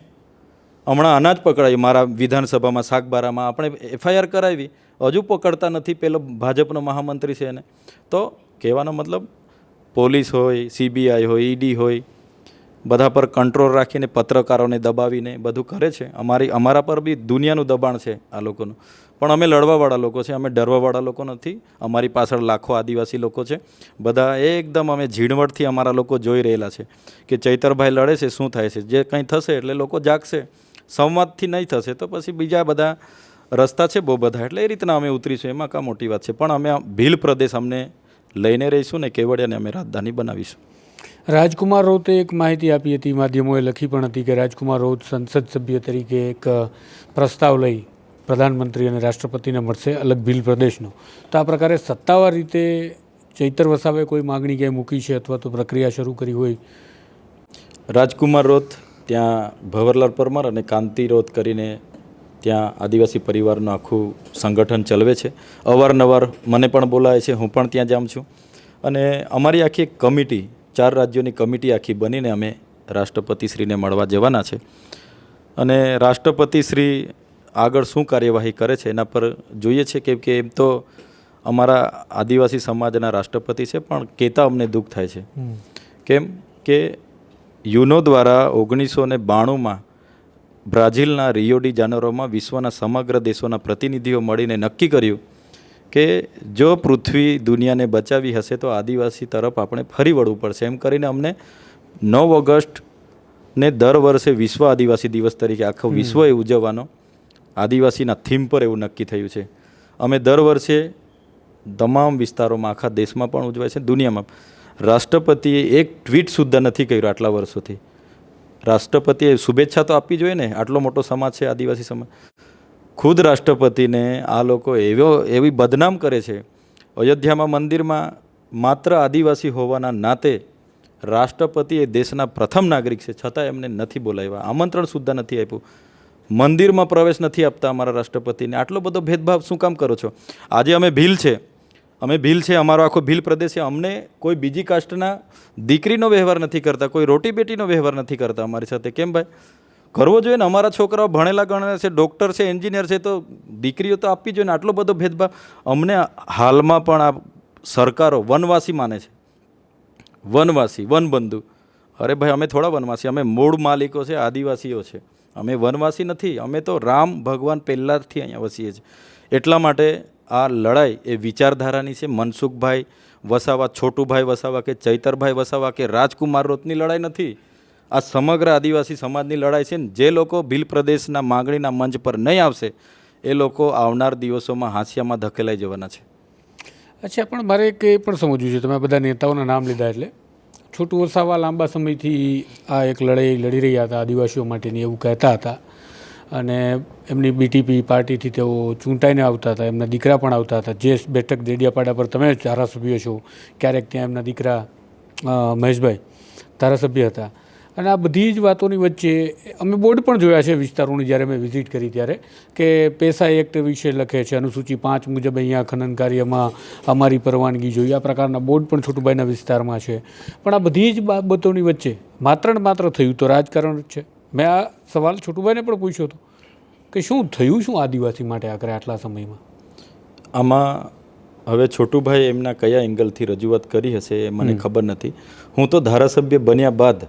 હમણાં અનાજ પકડાયું મારા વિધાનસભામાં, સાગબારામાં આપણે એફઆઈઆર કરાવી, હજુ પકડતા નથી. પેલો ભાજપનો મહામંત્રી છે એને. તો કહેવાનો મતલબ પોલીસ હોય, સીબીઆઈ હોય, ઈડી હોય, બધા પર કંટ્રોલ રાખીને પત્રકારોને દબાવીને બધું કરે છે. અમારા પર બી દુનિયાનું દબાણ છે આ લોકોનું. પણ અમે લડવાવાળા લોકો છે, અમે ડરવાવાળા લોકો નથી. અમારી પાછળ લાખો આદિવાસી લોકો છે. બધા એકદમ અમે ઝીણવટથી અમારા લોકો જોઈ રહેલા છે કે ચૈતરભાઈ લડે છે, શું થાય છે. જે કંઈ થશે એટલે લોકો જાગશે. સંવાદથી નહીં થશે તો પછી બીજા બધા રસ્તા છે બહુ બધા. એટલે એ રીતના અમે ઉતરીશું, એમાં કાં મોટી વાત છે. પણ અમે ભીલ પ્રદેશ અમને લઈને રહીશું ને કેવડિયાને અમે રાજધાની બનાવીશું. રાજકુમાર રાઉતે એક માહિતી આપી હતી, માધ્યમોએ લખી પણ હતી કે રાજકુમાર રાઉત સંસદ સભ્ય તરીકે એક પ્રસ્તાવ લઈ પ્રધાનમંત્રી અને રાષ્ટ્રપતિને મળશે અલગ ભીલ પ્રદેશનો. તો આ પ્રકારે સત્તાવાર રીતે ચૈતર વસાવાએ કોઈ માગણી ક્યાંય મૂકી છે અથવા તો પ્રક્રિયા શરૂ કરી હોય? રાજકુમાર રાઉત ત્યાં ભંવરલાલ પરમાર અને કાંતિ રાઉત કરીને ત્યાં આદિવાસી પરિવારનું આખું સંગઠન ચલાવે છે. અવારનવાર મને પણ બોલાવે છે, હું પણ ત્યાં જાઉં છું. અને અમારી આખી એક કમિટી, 4 રાજ્યોની કમિટી આખી બનીને અમે રાષ્ટ્રપતિશ્રીને મળવા જવાના છે. અને રાષ્ટ્રપતિશ્રી આગળ શું કાર્યવાહી કરે છે એના પર જોઈએ છે. કેમ કે એમ તો અમારા આદિવાસી સમાજના રાષ્ટ્રપતિ છે, પણ કહેતા અમને દુઃખ થાય છે. કેમ કે યુનો દ્વારા 1992માં બ્રાઝિલના રિયો ડી જાનેરોમાં વિશ્વના સમગ્ર દેશોના પ્રતિનિધિઓ મળીને નક્કી કર્યું કે જો પૃથ્વી દુનિયાને બચાવી હશે તો આદિવાસી તરફ આપણે ફરી વળવું પડશે. એમ કરીને અમને 9 ઓગસ્ટને દર વર્ષે વિશ્વ આદિવાસી દિવસ તરીકે આખો વિશ્વ એ ઉજવવાનો આદિવાસીના થીમ પર એવું નક્કી થયું છે. અમે દર વર્ષે તમામ વિસ્તારોમાં, આખા દેશમાં પણ ઉજવાય છે, દુનિયામાં. રાષ્ટ્રપતિએ એક ટ્વીટ સુદ્ધા નથી કર્યું આટલા વર્ષોથી. રાષ્ટ્રપતિએ શુભેચ્છા તો આપવી જોઈએ ને, આટલો મોટો સમાજ છે આદિવાસી સમાજ. ખુદ રાષ્ટ્રપતિને આ લોકો એવી બદનામ કરે છે. અયોધ્યામાં મંદિરમાં માત્ર આદિવાસી હોવાના નાતે રાષ્ટ્રપતિ એ દેશના પ્રથમ નાગરિક છે, છતાં એમને નથી બોલાવ્યા, આમંત્રણ સુદ્ધા નથી આપ્યું. મંદિરમાં પ્રવેશ નથી આપતા અમારા રાષ્ટ્રપતિને. આટલો બધો ભેદભાવ શું કામ કરો છો? આજે અમે ભીલ છે, અમારો આખો ભીલ પ્રદેશ છે. અમને કોઈ બીજી કાસ્ટના દીકરીનો વ્યવહાર નથી કરતા, કોઈ રોટી બેટીનો વ્યવહાર નથી કરતા અમારી સાથે. કેમ ભાઈ? કરવો જોઈએ ને. અમારા છોકરાઓ ભણેલા ગણેલા છે, ડૉક્ટર છે, એન્જિનિયર છે, તો દીકરીઓ તો આપવી જોઈએ ને. આટલો બધો ભેદભાવ અમને હાલમાં પણ આ સરકારો વનવાસી માને છે. વનવાસી, વનબંધુ. અરે ભાઈ, અમે થોડા વનવાસી, અમે મૂળ માલિકો છે, આદિવાસીઓ છે. અમે વનવાસી નથી. અમે તો રામ ભગવાન પહેલાંથી અહીંયા વસીએ છીએ. એટલા માટે આ લડાઈ એ વિચારધારાની છે. મનસુખભાઈ વસાવા, છોટુભાઈ વસાવા કે ચૈતરભાઈ વસાવા કે રાજકુમાર રાઉતની લડાઈ નથી. આ સમગ્ર આદિવાસી સમાજની લડાઈ છે. ને જે લોકો ભીલ પ્રદેશના માગણીના મંચ પર નહીં આવશે એ લોકો આવનાર દિવસોમાં હાંસિયામાં ધકેલાઈ જવાના છે. અચ્છા, પણ મારે એક એ પણ સમજવું છે, તમે બધા નેતાઓના નામ લીધા એટલે છોટુ વસાવા લાંબા સમયથી આ એક લડાઈ લડી રહ્યા હતા આદિવાસીઓ માટેની એવું કહેતા હતા. અને એમની બીટીપી પાર્ટીથી તેઓ ચૂંટાઈને આવતા હતા, એમના દીકરા પણ આવતા હતા. જે બેઠક દેડિયાપાડા પર તમે ધારાસભ્ય છો, ક્યારેક ત્યાં એમના દીકરા મહેશભાઈ ધારાસભ્ય હતા. અને આ બધી જ વાતોની વચ્ચે અમે બોર્ડ પણ જોયા છે વિસ્તારોની, જ્યારે મેં વિઝિટ કરી ત્યારે, કે પેસા એક્ટ વિશે લખે છે, અનુસૂચિ 5 મુજબ અહીંયા ખનન કાર્યમાં અમારી પરવાનગી જોઈએ, આ પ્રકારના બોર્ડ પણ છોટુભાઈના વિસ્તારમાં છે. પણ આ બધી જ બાબતોની વચ્ચે માત્ર ને માત્ર થયું તો રાજકારણ જ છે. મેં આ સવાલ છોટુભાઈને પણ પૂછ્યો હતો કે શું થયું, શું આદિવાસી માટે આખરે આટલા સમયમાં? આમાં હવે છોટુભાઈ એમના કયા એંગલથી રજૂઆત કરી હશે એ મને ખબર નથી. હું તો ધારાસભ્ય બન્યા બાદ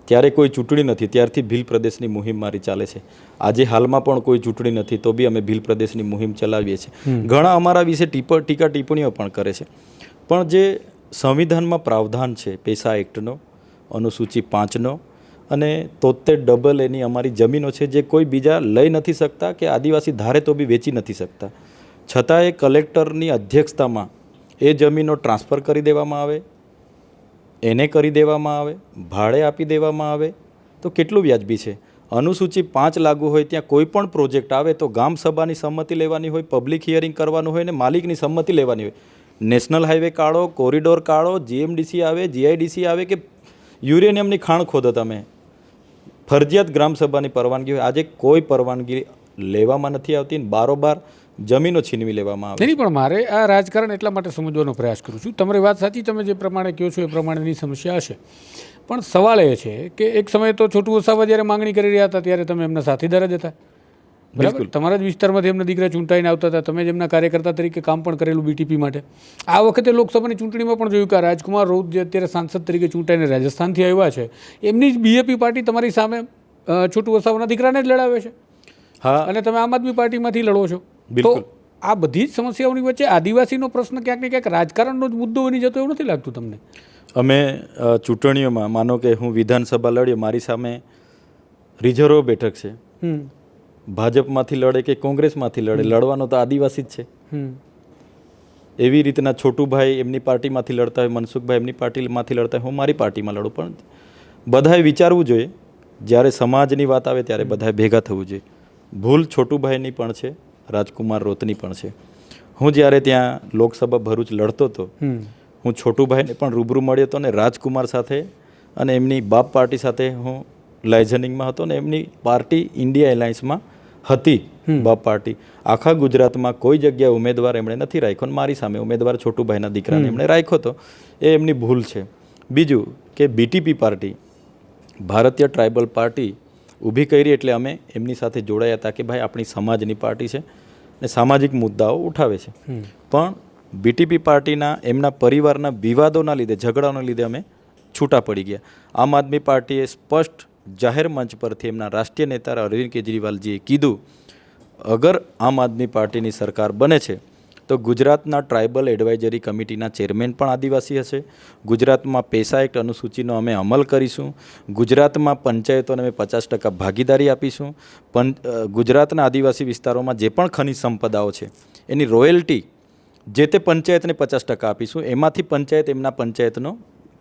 ત્યારે કોઈ ચૂંટણી નથી ત્યારથી ભીલ પ્રદેશની મુહિમ મારી ચાલે છે. આજે હાલમાં પણ કોઈ ચૂંટણી નથી તો બી અમે ભીલ પ્રદેશની મુહિમ ચલાવીએ છીએ. ઘણા અમારા વિશે ટીકા ટિપ્પણીઓ પણ કરે છે. પણ જે સંવિધાનમાં પ્રાવધાન છે પેસા એક્ટનો, અનુસૂચિ 5નો અને 73 એની અમારી જમીનો છે જે કોઈ બીજા લઈ નથી શકતા કે આદિવાસી ધારે તો બી વેચી નથી શકતા, છતાં એ કલેક્ટરની અધ્યક્ષતામાં એ જમીનો ટ્રાન્સફર કરી દેવામાં આવે, એને કરી દેવામાં આવે, ભાડે આપી દેવામાં આવે તો કેટલું વ્યાજબી છે? અનુસૂચિ 5 લાગુ હોય ત્યાં કોઈ પણ પ્રોજેક્ટ આવે તો ગામ સભાની સંમતિ લેવાની હોય, પબ્લિક હિયરિંગ કરવાનું હોય ને માલિકની સંમતિ લેવાની હોય. નેશનલ હાઈવે કાઢો, કોરિડોર કાઢો, જીએમડીસી આવે, જીઆઈડીસી આવે કે યુરેનિયમની ખાણ ખોદો, તમે ફરજિયાત ગ્રામસભાની પરવાનગી હોય. આજે કોઈ પરવાનગી લેવામાં નથી આવતી, બારોબાર જમીનો છીનવી લેવામાં આવે. નહીં, પણ મારે આ રાજકારણ એટલા માટે સમજવાનો પ્રયાસ કરું છું. તમારી વાત સાચી, તમે જે પ્રમાણે કહો છો એ પ્રમાણેની સમસ્યા હશે, પણ સવાલ એ છે કે એક સમયે તો છોટુ વસાવા જ્યારે માંગણી કરી રહ્યા હતા ત્યારે તમે એમના સાથીદાર જ હતા, બરાબર? તમારા જ વિસ્તારમાંથી એમના દીકરા ચૂંટાઈને આવતા હતા, તમે જ એમના કાર્યકર્તા તરીકે કામ પણ કરેલું બીટીપી માટે. આ વખતે લોકસભાની ચૂંટણીમાં પણ જોયું કે રાજકુમાર રાઉત જે અત્યારે સાંસદ તરીકે ચૂંટાઈને રાજસ્થાનથી આવ્યા છે, એમની જ બીએપી પાર્ટી તમારી સામે છોટુ વસાવાના દીકરાને જ લડાવે છે. હા, અને તમે આમ આદમી પાર્ટીમાંથી લડો છો. તો આ બધી જ સમસ્યાઓની વચ્ચે આદિવાસીનો પ્રશ્ન ક્યાંક ને ક્યાંક રાજકારણનો જ મુદ્દો બની જતો એવું નથી લાગતું તમને? અમે ચૂંટણીઓમાં માનો કે હું વિધાનસભા લડ્યો, મારી સામે રિઝર્વ બેઠક છે, ભાજપમાંથી લડે કે કોંગ્રેસમાંથી લડે, લડવાનો તો આદિવાસી જ છે. એવી રીતના છોટુભાઈ એમની પાર્ટીમાંથી લડતા હોય, મનસુખભાઈ એમની પાર્ટીમાંથી લડતા હોય, હું મારી પાર્ટીમાં લડું. પણ બધાએ વિચારવું જોઈએ, જ્યારે સમાજની વાત આવે ત્યારે બધાએ ભેગા થવું જોઈએ. ભૂલ છોટુભાઈની પણ છે, રાજકુમાર રાઉતની પણ છે. હું જ્યારે ત્યાં લોકસભા ભરૂચ લડતો હતો, હું છોટુભાઈને પણ રૂબરૂ મળ્યો હતો ને રાજકુમાર સાથે અને એમની બાપ પાર્ટી સાથે હું લાયઝનિંગમાં હતો ને એમની પાર્ટી ઇન્ડિયા એલાયન્સમાં હતી. બાપ પાર્ટી આખા ગુજરાતમાં કોઈ જગ્યાએ ઉમેદવાર એમણે નથી રાખ્યો ને મારી સામે ઉમેદવાર છોટુભાઈના દીકરાને એમણે રાખ્યો હતો. એ એમની ભૂલ છે. બીજું કે બીટીપી પાર્ટી, ભારતીય ટ્રાઇબલ પાર્ટી ઊભી કરી એટલે અમે એમની સાથે જોડાયા હતા કે ભાઈ આપણી સમાજની પાર્ટી છે ને સામાજિક મુદ્દાઓ ઉઠાવે છે. પણ બીટીપી પાર્ટીના એમના પરિવારના વિવાદોના લીધે, ઝઘડાઓના લીધે અમે છૂટા પડી ગયા. આમ આદમી પાર્ટીએ સ્પષ્ટ જાહેર મંચ પરથી એમના રાષ્ટ્રીય નેતા અરવિંદ કેજરીવાલજીએ કીધું, અગર આમ આદમી પાર્ટીની સરકાર બને છે તો ગુજરાતના ટ્રાઇબલ એડવાઇઝરી કમિટીના ચેરમેન પણ આદિવાસી હશે, ગુજરાતમાં પેસા એક્ટ અનુસૂચિનો અમે અમલ કરીશું, ગુજરાતમાં પંચાયતોને અમે 50% ભાગીદારી આપીશું, ગુજરાતના આદિવાસી વિસ્તારોમાં જે પણ ખનિજ સંપદાઓ છે એની રોયલ્ટી જે તે પંચાયતને 50% આપીશું, એમાંથી પંચાયત એમના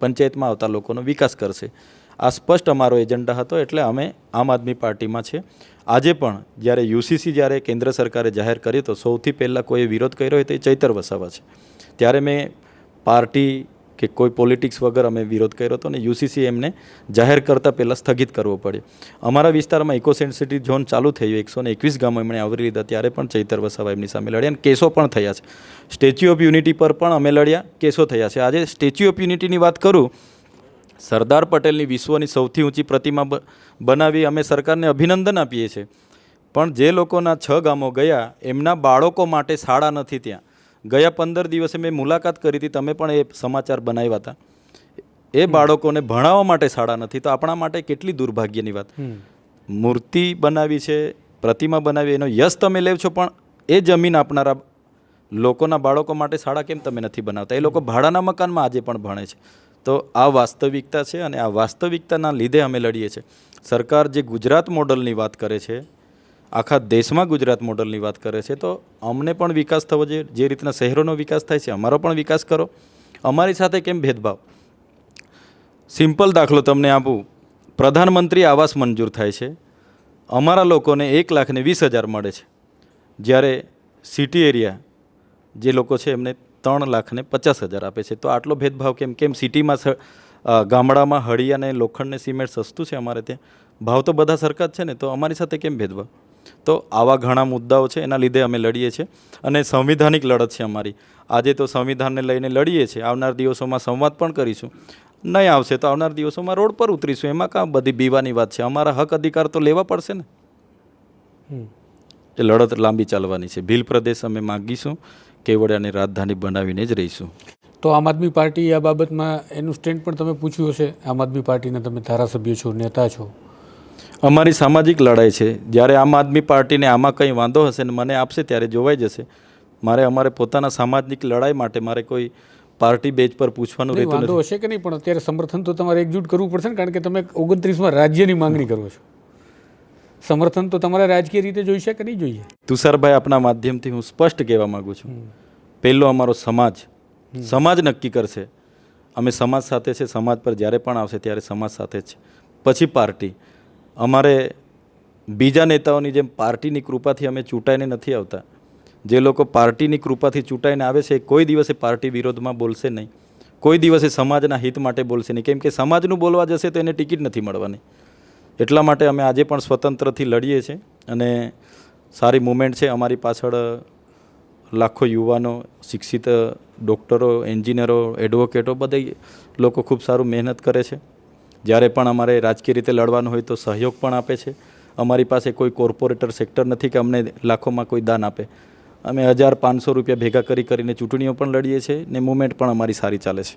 પંચાયતમાં આવતા લોકોનો વિકાસ કરશે. આ સ્પષ્ટ અમારો એજન્ડા હતો, એટલે અમે આમ આદમી પાર્ટીમાં છે. આજે પણ જ્યારે યુસીસી જ્યારે કેન્દ્ર સરકારે જાહેર કર્યું તો સૌથી પહેલાં કોઈએ વિરોધ કર્યો હોય તો એ ચૈતર વસાવા છે. ત્યારે મેં પાર્ટી કે કોઈ પોલિટિક્સ વગર અમે વિરોધ કર્યો હતો ને યુસીસી એમને જાહેર કરતાં પહેલાં સ્થગિત કરવો પડ્યો. અમારા વિસ્તારમાં ઇકો સેન્સિટિવ ઝોન ચાલુ થયું, 121 ગામો એમણે આવરી લીધા, ત્યારે પણ ચૈતર વસાવા એમની સામે લડ્યા અને કેસો પણ થયા છે. સ્ટેચ્યુ ઓફ યુનિટી પર પણ અમે લડ્યા, કેસો થયા છે. આજે સ્ટેચ્યુ ઓફ યુનિટીની વાત કરું, સરદાર પટેલની વિશ્વની સૌથી ઊંચી પ્રતિમા બનાવી અમે સરકારને અભિનંદન આપીએ છીએ. પણ જે લોકોના 6 ગામો ગયા એમના બાળકો માટે શાળા નથી ત્યાં. ગયા 15 દિવસે મેં મુલાકાત કરી હતી, તમે પણ એ સમાચાર બનાવ્યા હતા. એ બાળકોને ભણાવવા માટે શાળા નથી, તો આપણા માટે કેટલી દુર્ભાગ્યની વાત. મૂર્તિ બનાવી છે, પ્રતિમા બનાવી, એનો યશ તમે લેવ છો, પણ એ જમીન આપનારા લોકોના બાળકો માટે શાળા કેમ તમે નથી બનાવતા? એ લોકો ભાડાના મકાનમાં આજે પણ ભણે છે. તો આ વાસ્તવિકતા છે અને આ વાસ્તવિકતાના લીધે અમે લડીએ છીએ. સરકાર જે ગુજરાત મોડલની વાત કરે છે, આખા દેશમાં ગુજરાત મોડલની વાત કરે છે, તો અમને પણ વિકાસ થવો જોઈએ. જે રીતના શહેરોનો વિકાસ થાય છે અમારો પણ વિકાસ કરો. અમારી સાથે કેમ ભેદભાવ? સિમ્પલ દાખલો તમને આપું, પ્રધાનમંત્રી આવાસ મંજૂર થાય છે, અમારા લોકોને 1,20,000 મળે છે, જ્યારે સિટી એરિયા જે લોકો છે એમને 3,50,000 આપે છે. તો આટલો ભેદભાવ કેમ? કેમ સિટીમાં ગામડામાં હળી અને લોખંડ ને સિમેન્ટ સસ્તું છે, અમારે ત્યાં ભાવ તો બધા સરખા જ છે ને, તો અમારી સાથે કેમ ભેદભાવ? તો આવા ઘણા મુદ્દાઓ છે, એના લીધે અમે લડીએ છીએ અને સંવિધાનિક લડત છે અમારી. આજે તો સંવિધાનને લઈને લડીએ છીએ, આવનાર દિવસોમાં સંવાદ પણ કરીશું. નહીં આવશે તો આવનાર દિવસોમાં રોડ પર ઉતરીશું. એમાં કાં બધી બીવાની વાત છે? અમારા હક અધિકાર તો લેવા પડશે ને. એ લડત લાંબી ચાલવાની છે. ભીલ પ્રદેશ અમે માગીશું, કેવડિયાની રાજધાની બનાવીને જ રહીશું. તો આમ આદમી પાર્ટી આ બાબતમાં એનું સ્ટેન્ડ પણ તમે પૂછ્યું હશે. આમ આદમી પાર્ટીના તમે ધારાસભ્ય છો, નેતા છો. અમારી સામાજિક લડાઈ છે. જ્યારે આમ આદમી પાર્ટીને આમાં કંઈ વાંધો હશે ને મને આપશે ત્યારે જોવાઈ જશે. અમારે પોતાના સામાજિક લડાઈ માટે મારે કોઈ પાર્ટી બેઝ પર પૂછવાનું રહેતું વાંધો નથી. હશે કે નહીં, પણ અત્યારે સમર્થન તો તમારે એકજૂટ કરવું પડશે ને, કારણ કે તમે 29માં રાજ્યની માંગણી કરો છો. સમર્થન તો તમારે રાજકીય રીતે જોઈશે કે નહીં જોઈએ? તુષારભાઈ, આપના માધ્યમથી હું સ્પષ્ટ કહેવા માગું છું, પહેલો અમારો સમાજ નક્કી કરશે. અમે સમાજ સાથે છે. સમાજ પર જ્યારે પણ આવશે ત્યારે સમાજ સાથે છે. પછી પાર્ટી. અમારે બીજા નેતાઓની જેમ પાર્ટીની કૃપાથી અમે ચૂંટાઈને નથી આવતા. જે લોકો પાર્ટીની કૃપાથી ચૂંટાઈને આવે છે કોઈ દિવસે પાર્ટી વિરોધમાં બોલશે નહીં, કોઈ દિવસે સમાજના હિત માટે બોલશે નહીં, કેમ કે સમાજનું બોલવા જશે તો એને ટિકિટ નથી મળવાની. એટલા માટે અમે આજે પણ સ્વતંત્રથી લડીએ છીએ અને સારી મુવમેન્ટ છે. અમારી પાછળ લાખો યુવાનો, શિક્ષિત ડૉક્ટરો, એન્જિનિયરો, એડવોકેટો બધા લોકો ખૂબ સારું મહેનત કરે છે. જ્યારે પણ અમારે રાજકીય રીતે લડવાનું હોય તો સહયોગ પણ આપે છે. અમારી પાસે કોઈ કોર્પોરેટર સેક્ટર નથી કે અમને લાખોમાં કોઈ દાન આપે. અમે 1500 રૂપિયા ભેગા કરીને ચૂંટણીઓ પણ લડીએ છીએ ને મુવમેન્ટ પણ અમારી સારી ચાલે છે.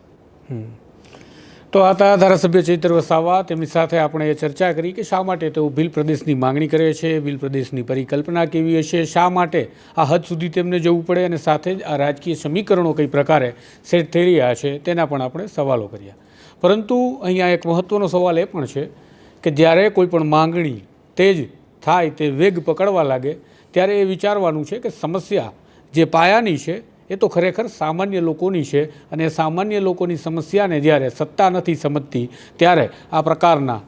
તો આ હતા ધારાસભ્ય ચૈતર વસાવા. તેમની સાથે આપણે એ ચર્ચા કરી કે શા માટે તેઓ ભીલ પ્રદેશની માંગણી કરે છે, ભીલ પ્રદેશની પરિકલ્પના કેવી હશે, શા માટે આ હદ સુધી તેમને જવું પડે, અને સાથે જ આ રાજકીય સમીકરણો કઈ પ્રકારે સેટ થઈ રહ્યા છે તેના પણ આપણે સવાલો કર્યા. પરંતુ અહીંયા એક મહત્ત્વનો સવાલ એ પણ છે કે જ્યારે કોઈ પણ માંગણી તેજ થાય, તે વેગ પકડવા લાગે, ત્યારે એ વિચારવાનું છે કે સમસ્યા જે પાયાની છે એ તો ખરેખર સામાન્ય લોકોની છે, અને સામાન્ય લોકોની સમસ્યાને જ્યારે સત્તા નથી સમજતી ત્યારે આ પ્રકારના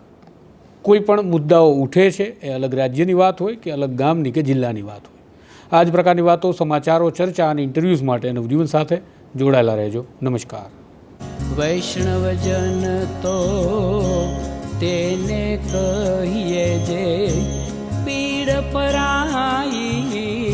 કોઈ પણ મુદ્દાઓ ઉઠે છે. એ અલગ રાજ્યની વાત હોય કે અલગ ગામની કે જિલ્લાની વાત હોય. આ જ પ્રકારની વાતો, સમાચારો, ચર્ચા અને ઇન્ટરવ્યૂઝ માટે નવજીવન સાથે જોડાયેલા રહેજો. નમસ્કાર. વૈષ્ણવજન તો તેને કહીએ જે પીડ પરાઈ.